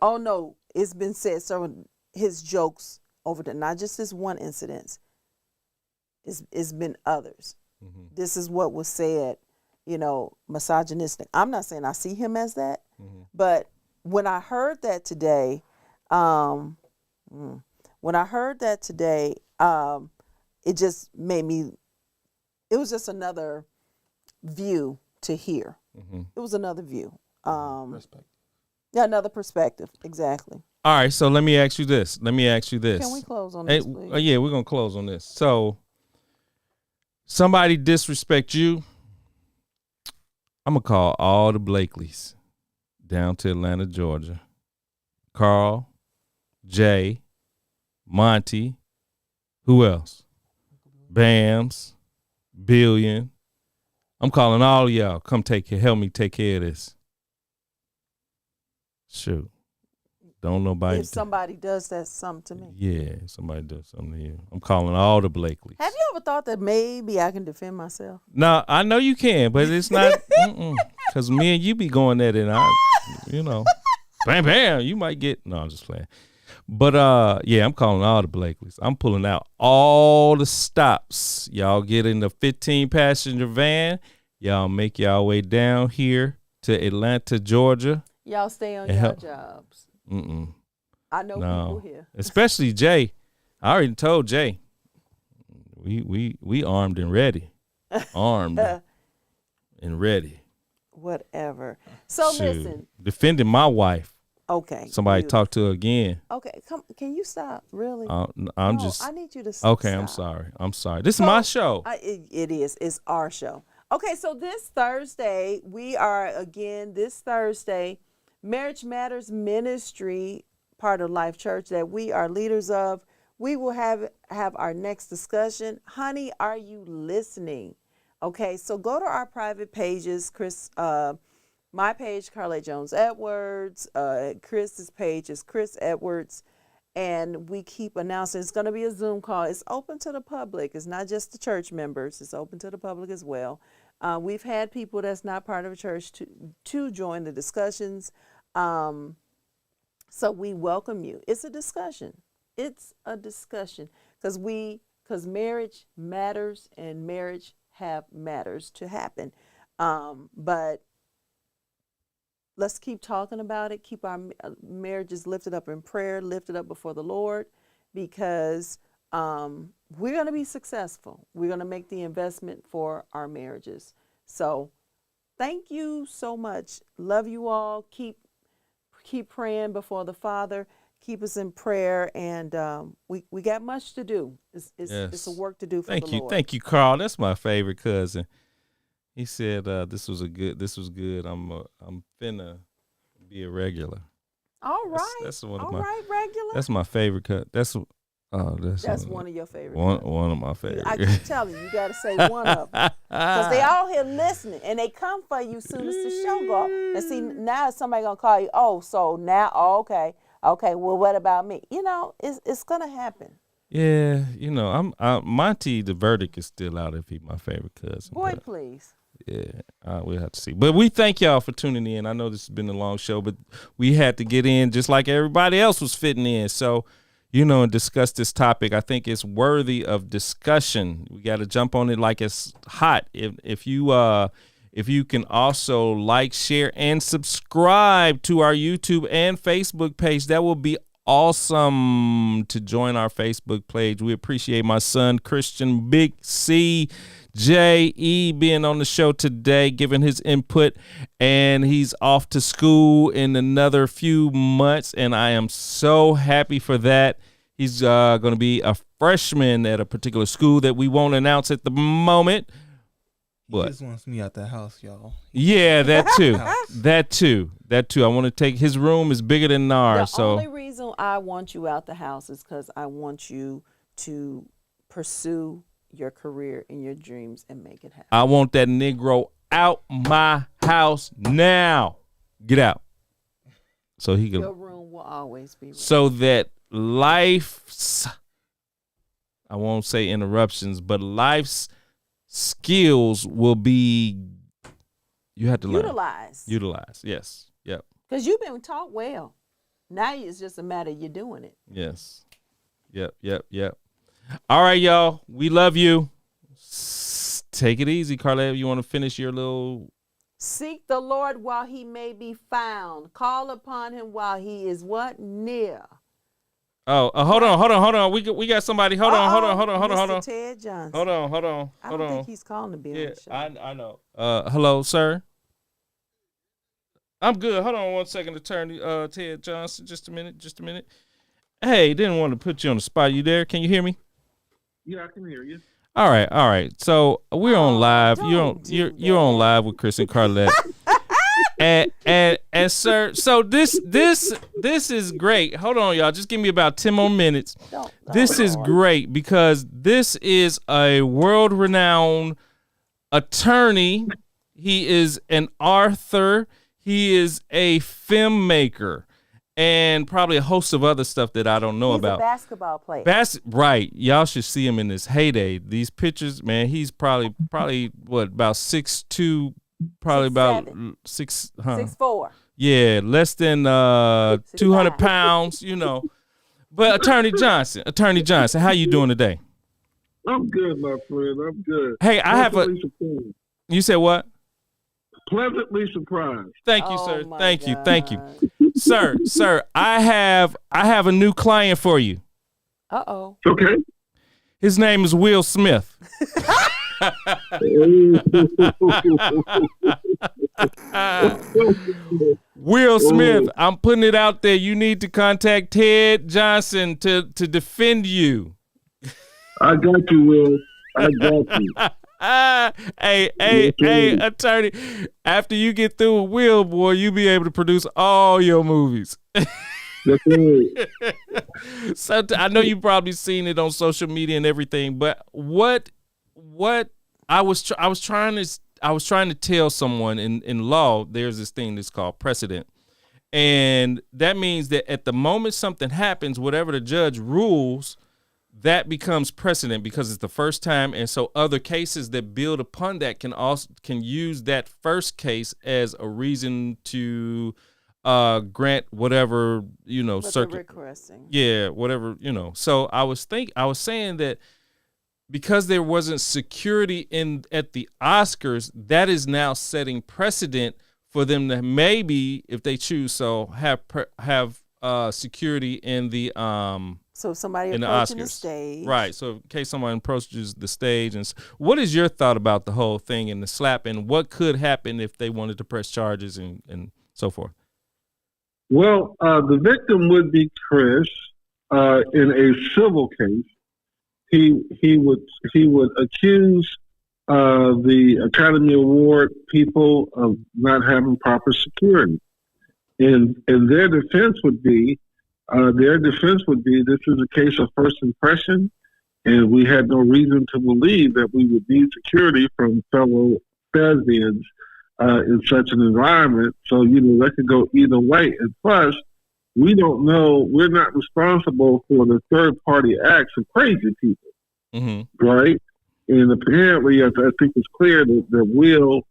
Oh no, it's been said. So his jokes over the, not just this one incident, it's been others. Mm-hmm. This is what was said, misogynistic. I'm not saying I see him as that, but when I heard that today, it just made me, it was just another view to hear. Mm-hmm. It was another view. Perspective. Yeah, another perspective. Exactly. All right, so let me ask you this. Can we close on this, please? Yeah, we're going to close on this. So, somebody disrespect you, I'm going to call all the Blakeleys down to Atlanta, Georgia. Carl, Jay, Monty, who else? Bams, Billion. I'm calling all of y'all. Come help me take care of this. Shoot. Don't nobody. If somebody does that something to me. Yeah, somebody does something to you. I'm calling all the Blakeleys. Have you ever thought that maybe I can defend myself? No, I know you can, but it's not. Because me and you be going at it, and bam, bam, you might get. No, I'm just playing. But yeah, I'm calling all the Blakeleys. I'm pulling out all the stops. Y'all get in the 15-passenger van. Y'all make y'all way down here to Atlanta, Georgia. Y'all stay on your jobs. I know people here, especially Jay. I already told Jay. We armed and ready, armed and ready. Whatever. So listen, defending my wife. Okay. Somebody talk to her again. Okay, can you stop? Really? I need you to stop. Okay, I'm sorry. This is my show. It is. It's our show. Okay, so this Thursday, Marriage Matters Ministry, part of Life Church that we are leaders of, we will have our next discussion. Honey, are you listening? Okay, so go to our private pages, Chris, my page, Carlette Jones Edwards, Chris's page is Chris Edwards, and we keep announcing it's going to be a Zoom call. It's open to the public. It's not just the church members. It's open to the public as well. We've had people that's not part of a church to join the discussions. So we welcome you. It's a discussion. Because marriage matters and marriage have matters to happen. But let's keep talking about it. Keep our marriages lifted up in prayer, lifted up before the Lord, because we're going to be successful. We're going to make the investment for our marriages. So thank you so much. Love you all. Keep praying before the Father. Keep us in prayer, and we got much to do. It's a work to do for the Lord. Thank you, Carl. That's my favorite cousin. He said this was good. I'm finna be a regular. All right. That's one of regular. That's my favorite cut. That's one of your favorite. One of my favorite. I keep telling you, you got to say one of them, because they all here listening, and they come for you as soon as the show go. And see, now somebody gonna call you. Oh, so now, okay. Well, what about me? It's gonna happen. Yeah, I'm Monty. The verdict is still out if he's my favorite cousin. Boy, please. Yeah, we'll have to see. But we thank y'all for tuning in. I know this has been a long show, but we had to get in just like everybody else was fitting in. So, and discuss this topic. I think it's worthy of discussion. We got to jump on it like it's hot. If you can also like, share, and subscribe to our YouTube and Facebook page, that will be awesome to join our Facebook page. We appreciate my son, Christian Big C. J.E. being on the show today, giving his input, and he's off to school in another few months, and I am so happy for that. He's going to be a freshman at a particular school that we won't announce at the moment. He just wants me out the house, y'all. Yeah, that too. that too. I want to take his room is bigger than ours. The only reason I want you out the house is because I want you to pursue your career and your dreams and make it happen. I want that Negro out my house now. Get out. so he can. Your room will always be ready. So that life's, I won't say interruptions, but life's skills will be. You have to learn. Utilize. Yes. Yep. Because you've been taught well. Now it's just a matter of you doing it. Yes. Yep. All right, y'all. We love you. Take it easy, Carlette. You want to finish your little. Seek the Lord while he may be found. Call upon him while he is what? Near. Oh, hold on. We got somebody. Hold on. Mr. Ted Johnson. Hold on. I don't think he's calling to be on the show. I know. Hello, sir. I'm good. Hold on 1 second, Attorney Ted Johnson. Just a minute. Hey, didn't want to put you on the spot. You there? Can you hear me? Yeah, I can hear you. All right. So we're on live. You're on live with Chris and Carlette. and sir, so this is great. Hold on, y'all. Just give me about 10 more minutes. This is great because this is a world-renowned attorney. He is an author. He is a filmmaker. And probably a host of other stuff that I don't know about. He's a basketball player. Right. Y'all should see him in his heyday. These pictures, man, he's probably what, about 6'2", probably 6'7". About 6'4". Yeah, less than 200 pounds, you know. But Attorney Johnson, how you doing today? I'm good, my friend. I'm good. Hey, I have a. You said what? Pleasantly surprised. Thank you, sir. Thank you. Sir, I have a new client for you. Uh-oh. Okay. His name is Will Smith. Will Smith, I'm putting it out there. You need to contact Ted Johnson to defend you. I got you, Will. I got you. Hey, attorney. After you get through with Will, boy, you be able to produce all your movies. That's right. So I know you probably seen it on social media and everything, but what I was trying to tell someone in law, there's this thing that's called precedent. And that means that at the moment something happens, whatever the judge rules, that becomes precedent because it's the first time, and so other cases that build upon that can use that first case as a reason to grant whatever, you know, circuit. Yeah, whatever, you know. So I was saying that because there wasn't security at the Oscars, that is now setting precedent for them to maybe, if they choose so, have security in the So if somebody approaching the stage. Right. So in case someone approaches the stage. And what is your thought about the whole thing and the slap, and what could happen if they wanted to press charges and so forth? Well, the victim would be Chris in a civil case. He would accuse the Academy Award people of not having proper security. And their defense would be, this is a case of first impression, and we had no reason to believe that we would need security from fellow thespians in such an environment. So, you know, that could go either way. And plus, we don't know, we're not responsible for the third-party acts of crazy people, right? And apparently, I think it's clear that Will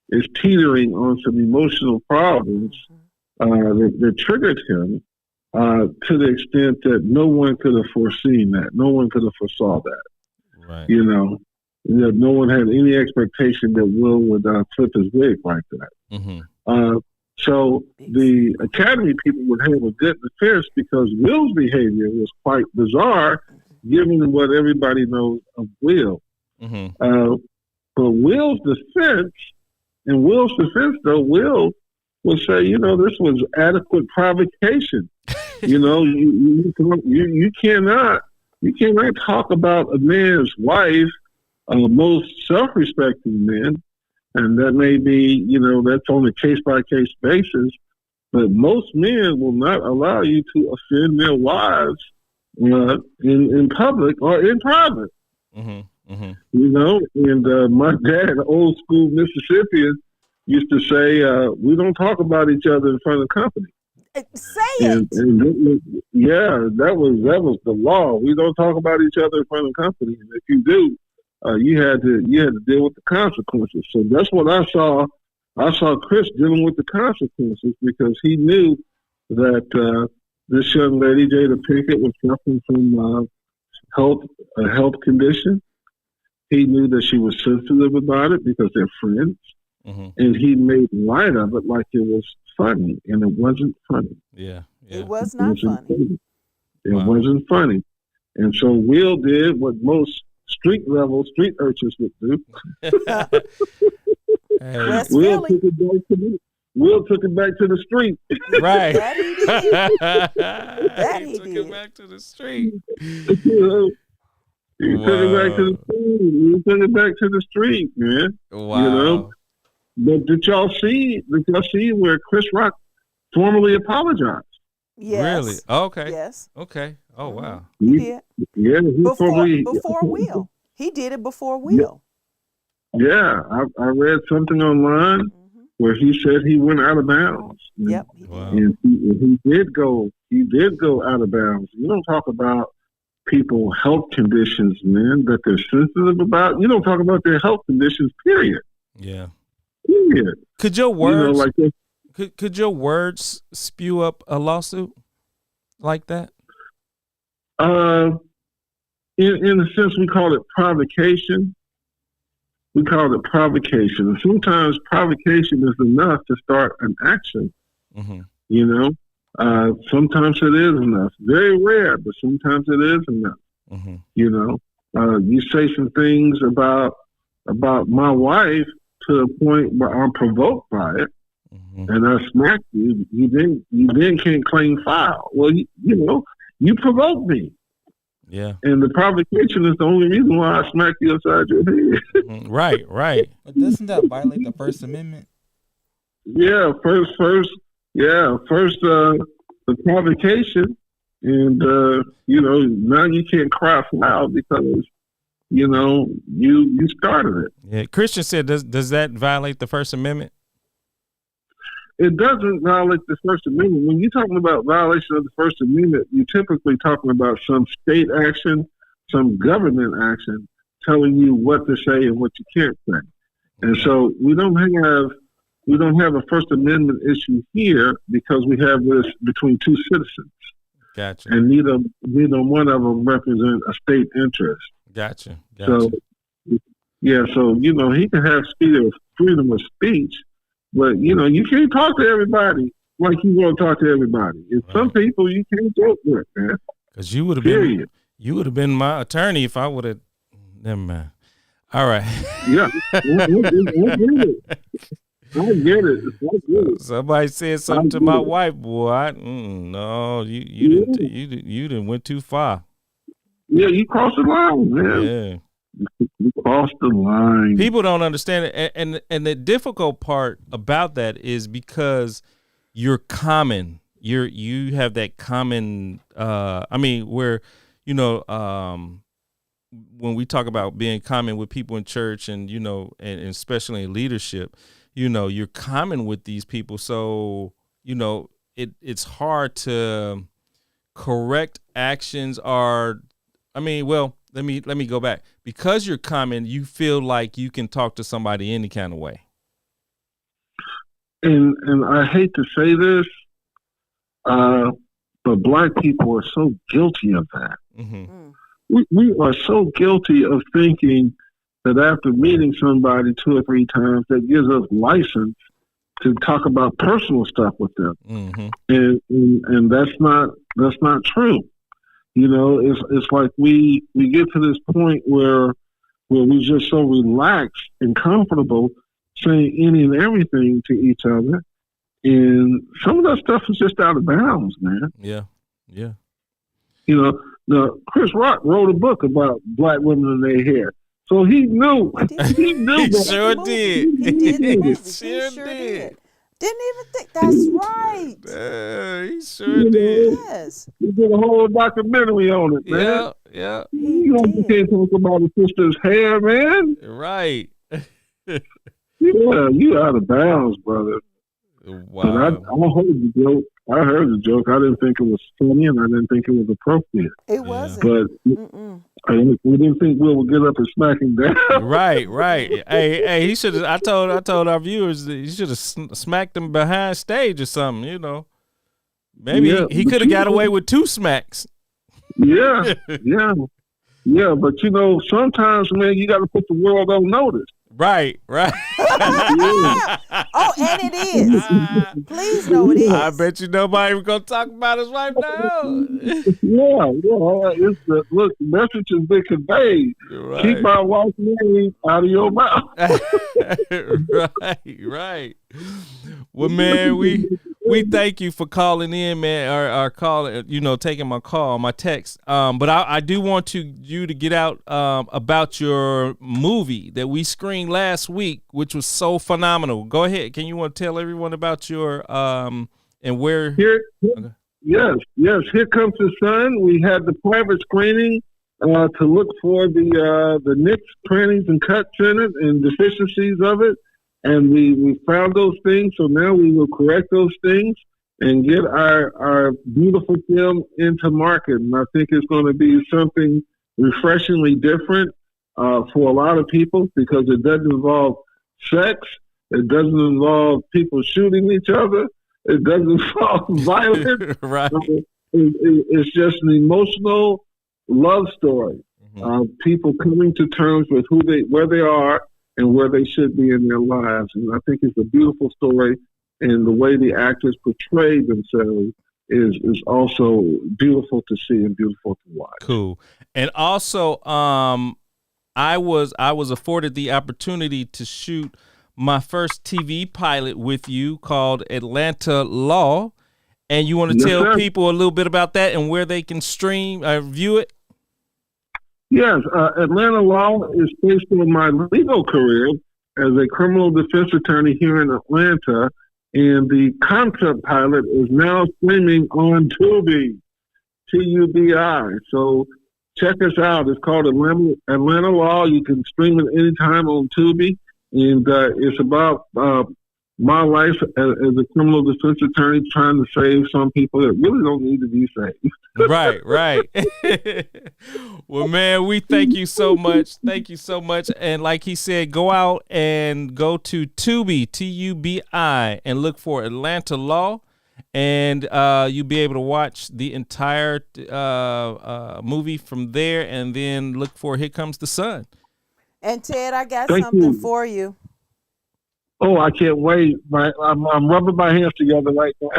is teetering on some emotional problems that triggered him to the extent that no one could have foreseen that. No one could have foresaw that. Right. You know, no one had any expectation that Will would flip his wig like that. So the Academy people would have a good defense because Will's behavior was quite bizarre, given what everybody knows of Will. But Will's defense, though, Will will say, you know, this was adequate provocation. You know, you cannot talk about a man's wife, most self-respecting men, and that may be, you know, that's on a case-by-case basis, but most men will not allow you to offend their wives in public or in private. You know, and my dad, old school Mississippian, used to say, we don't talk about each other in front of the company. Say it. Yeah, that was the law. We don't talk about each other in front of company. And if you do, you had to deal with the consequences. So that's what I saw. I saw Chris dealing with the consequences because he knew that this young lady, Jada Pinkett, was suffering from a health condition. He knew that she was sensitive about it because they're friends. Mm-hmm. And he made light of it like it was funny, and it wasn't funny. Yeah. It was not funny. It wasn't funny. And so Will did what most street urchins would do. Will took it back to the street. Right. That he did. That he took did. it back to the street. He took it back to the street. He took it back to the street, man. Wow. You know? But did y'all see where Chris Rock formally apologized? Yes. Really? Okay. Yes. Okay. Oh, wow. He did. Yeah. Before Will. He did it before Will. Yeah. I read something online where he said he went out of bounds. Yep. Wow. And he did go out of bounds. You don't talk about people's health conditions, man, that they're sensitive about. You don't talk about their health conditions, period. Yeah. Period. Could your words like this, could your words spew up a lawsuit like that? In a sense, we call it provocation. And sometimes provocation is enough to start an action. Mm-hmm. You know, sometimes it is enough. Very rare, but sometimes it is enough. Mm-hmm. You know, you say some things about my wife to the point where I'm provoked by it, and I smack you. You then can't claim foul. Well, you know, you provoked me. Yeah. And the provocation is the only reason why I smacked you upside your head. Right. But doesn't that violate the First Amendment? Yeah, first, the provocation, and you know, now you can't cry foul because you know you started it. Yeah, Christian said, does that violate the First Amendment? It doesn't violate the First Amendment. When you're talking about violation of the First Amendment, you're typically talking about some state action, some government action, telling you what to say and what you can't say. And so we don't have a First Amendment issue here because we have this between two citizens. Gotcha. And neither one of them represent a state interest. Gotcha. So, yeah, so, you know, he can have freedom of speech, but, you know, you can't talk to everybody like you want to talk to everybody. And some people you can't joke with, man. Because you would have been my attorney if I would have. Never mind. All right. Yeah. I get it. Somebody said something to my wife, boy. No, you didn't went too far. Yeah, you crossed the line, man. Yeah. You crossed the line. People don't understand it, and the difficult part about that is because you're common. You have that common. I mean, where you know, when we talk about being common with people in church, and you know, and especially in leadership, you know, you're common with these people, so you know it's hard to correct actions. Let me go back. Because you're common, you feel like you can talk to somebody any kind of way. And I hate to say this, but black people are so guilty of that. Mm-hmm. We are so guilty of thinking that after meeting somebody 2 or 3 times, that gives us license to talk about personal stuff with them. Mm-hmm. And that's not true. You know, it's like we get to this point where we're just so relaxed and comfortable saying any and everything to each other. And some of that stuff is just out of bounds, man. Yeah. You know, Chris Rock wrote a book about black women and their hair. So he knew. He knew. He sure did. He did the movie. He Sure sure did. Didn't even think. That's right. He sure did. Yes. He did a whole documentary on it, man. Yeah. You can't talk about a sister's hair, man. Right. Yeah, you out of bounds, brother. Wow. But I hold the joke. I heard the joke. I didn't think it was funny, and I didn't think it was appropriate. It wasn't. But we didn't think Will would get up and smack him down. Right. Hey, he should have. I told our viewers that he should have smacked him behind stage or something. You know, maybe he could have got away with 2 smacks. Yeah. But sometimes, man, you got to put the world on notice. Right. Oh, and it is. Please know it is. I bet you nobody was gonna talk about us right now. Look, the message has been conveyed. Right. Keep my wife's name out of your mouth. Right. Well, man, we thank you for calling in, man, or calling, taking my call, my text. But I do want you to get out about your movie that we screened last week, which was so phenomenal. Go ahead. Can you want to tell everyone about your and where? Here, okay. Yes. Here Comes the Sun. We had the private screening to look for the nicks, crannies, and cuts in it and deficiencies of it. And we found those things, so now we will correct those things and get our beautiful film into market. And I think it's going to be something refreshingly different for a lot of people because it doesn't involve sex. It doesn't involve people shooting each other. It doesn't involve violence. Right. It's just an emotional love story. People coming to terms with where they are and where they should be in their lives. And I think it's a beautiful story, and the way the actors portray themselves is also beautiful to see and beautiful to watch. Cool. And also, I was afforded the opportunity to shoot my first TV pilot with you called Atlanta Law. And you want to tell people a little bit about that and where they can view it? Yes, Atlanta Law is based on my legal career as a criminal defense attorney here in Atlanta, and the concept pilot is now streaming on Tubi, Tubi. So check us out. It's called Atlanta Law. You can stream it anytime on Tubi, and it's about my life as a criminal defense attorney trying to save some people that really don't need to be saved. Right. Well, man, we thank you so much. Thank you so much. And like he said, go out and go to Tubi, Tubi, and look for Atlanta Law. And you'll be able to watch the entire movie from there, and then look for Here Comes the Sun. And Ted, I got something for you. Oh, I can't wait. I'm rubbing my hands together right now.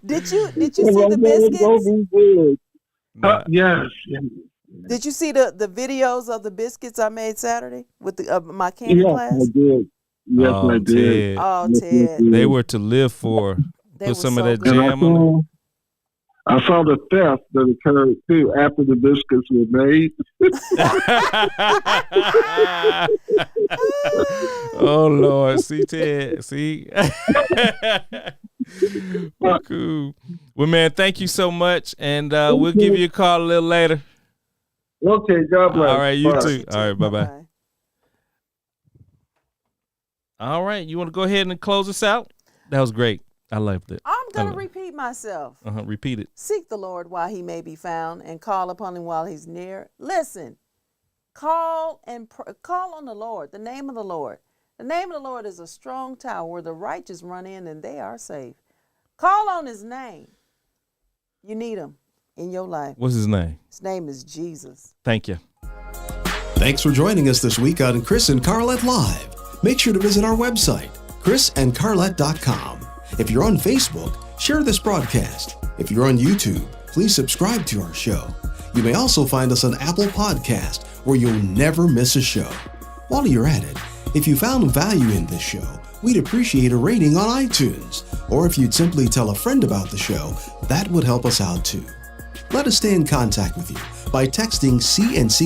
Did you see the biscuits? Yes. Did you see the videos of the biscuits I made Saturday with my candy class? Yes, I did. Yes, I did. Oh, Ted. They were to live for. Put some of that good. jam on. I saw the theft that occurred too after the biscuits were made. Oh Lord, see Ted, see. Well, cool. Well, man, thank you so much, and we'll give you a call a little later. Okay, God bless. All right, you too. All right, bye. All right, you want to go ahead and close us out? That was great. I loved it. I'm going to repeat myself. Repeat it. Seek the Lord while he may be found, and call upon him while he's near. Listen, call on the Lord, the name of the Lord. The name of the Lord is a strong tower where the righteous run in and they are safe. Call on his name. You need him in your life. What's his name? His name is Jesus. Thank you. Thanks for joining us this week on Chris and Carlette Live. Make sure to visit our website, chrisandcarlette.com. If you're on Facebook, share this broadcast. If you're on YouTube, please subscribe to our show. You may also find us on Apple Podcast, where you'll never miss a show. While you're at it, if you found value in this show, we'd appreciate a rating on iTunes. Or if you'd simply tell a friend about the show, that would help us out too. Let us stay in contact with you by texting CNC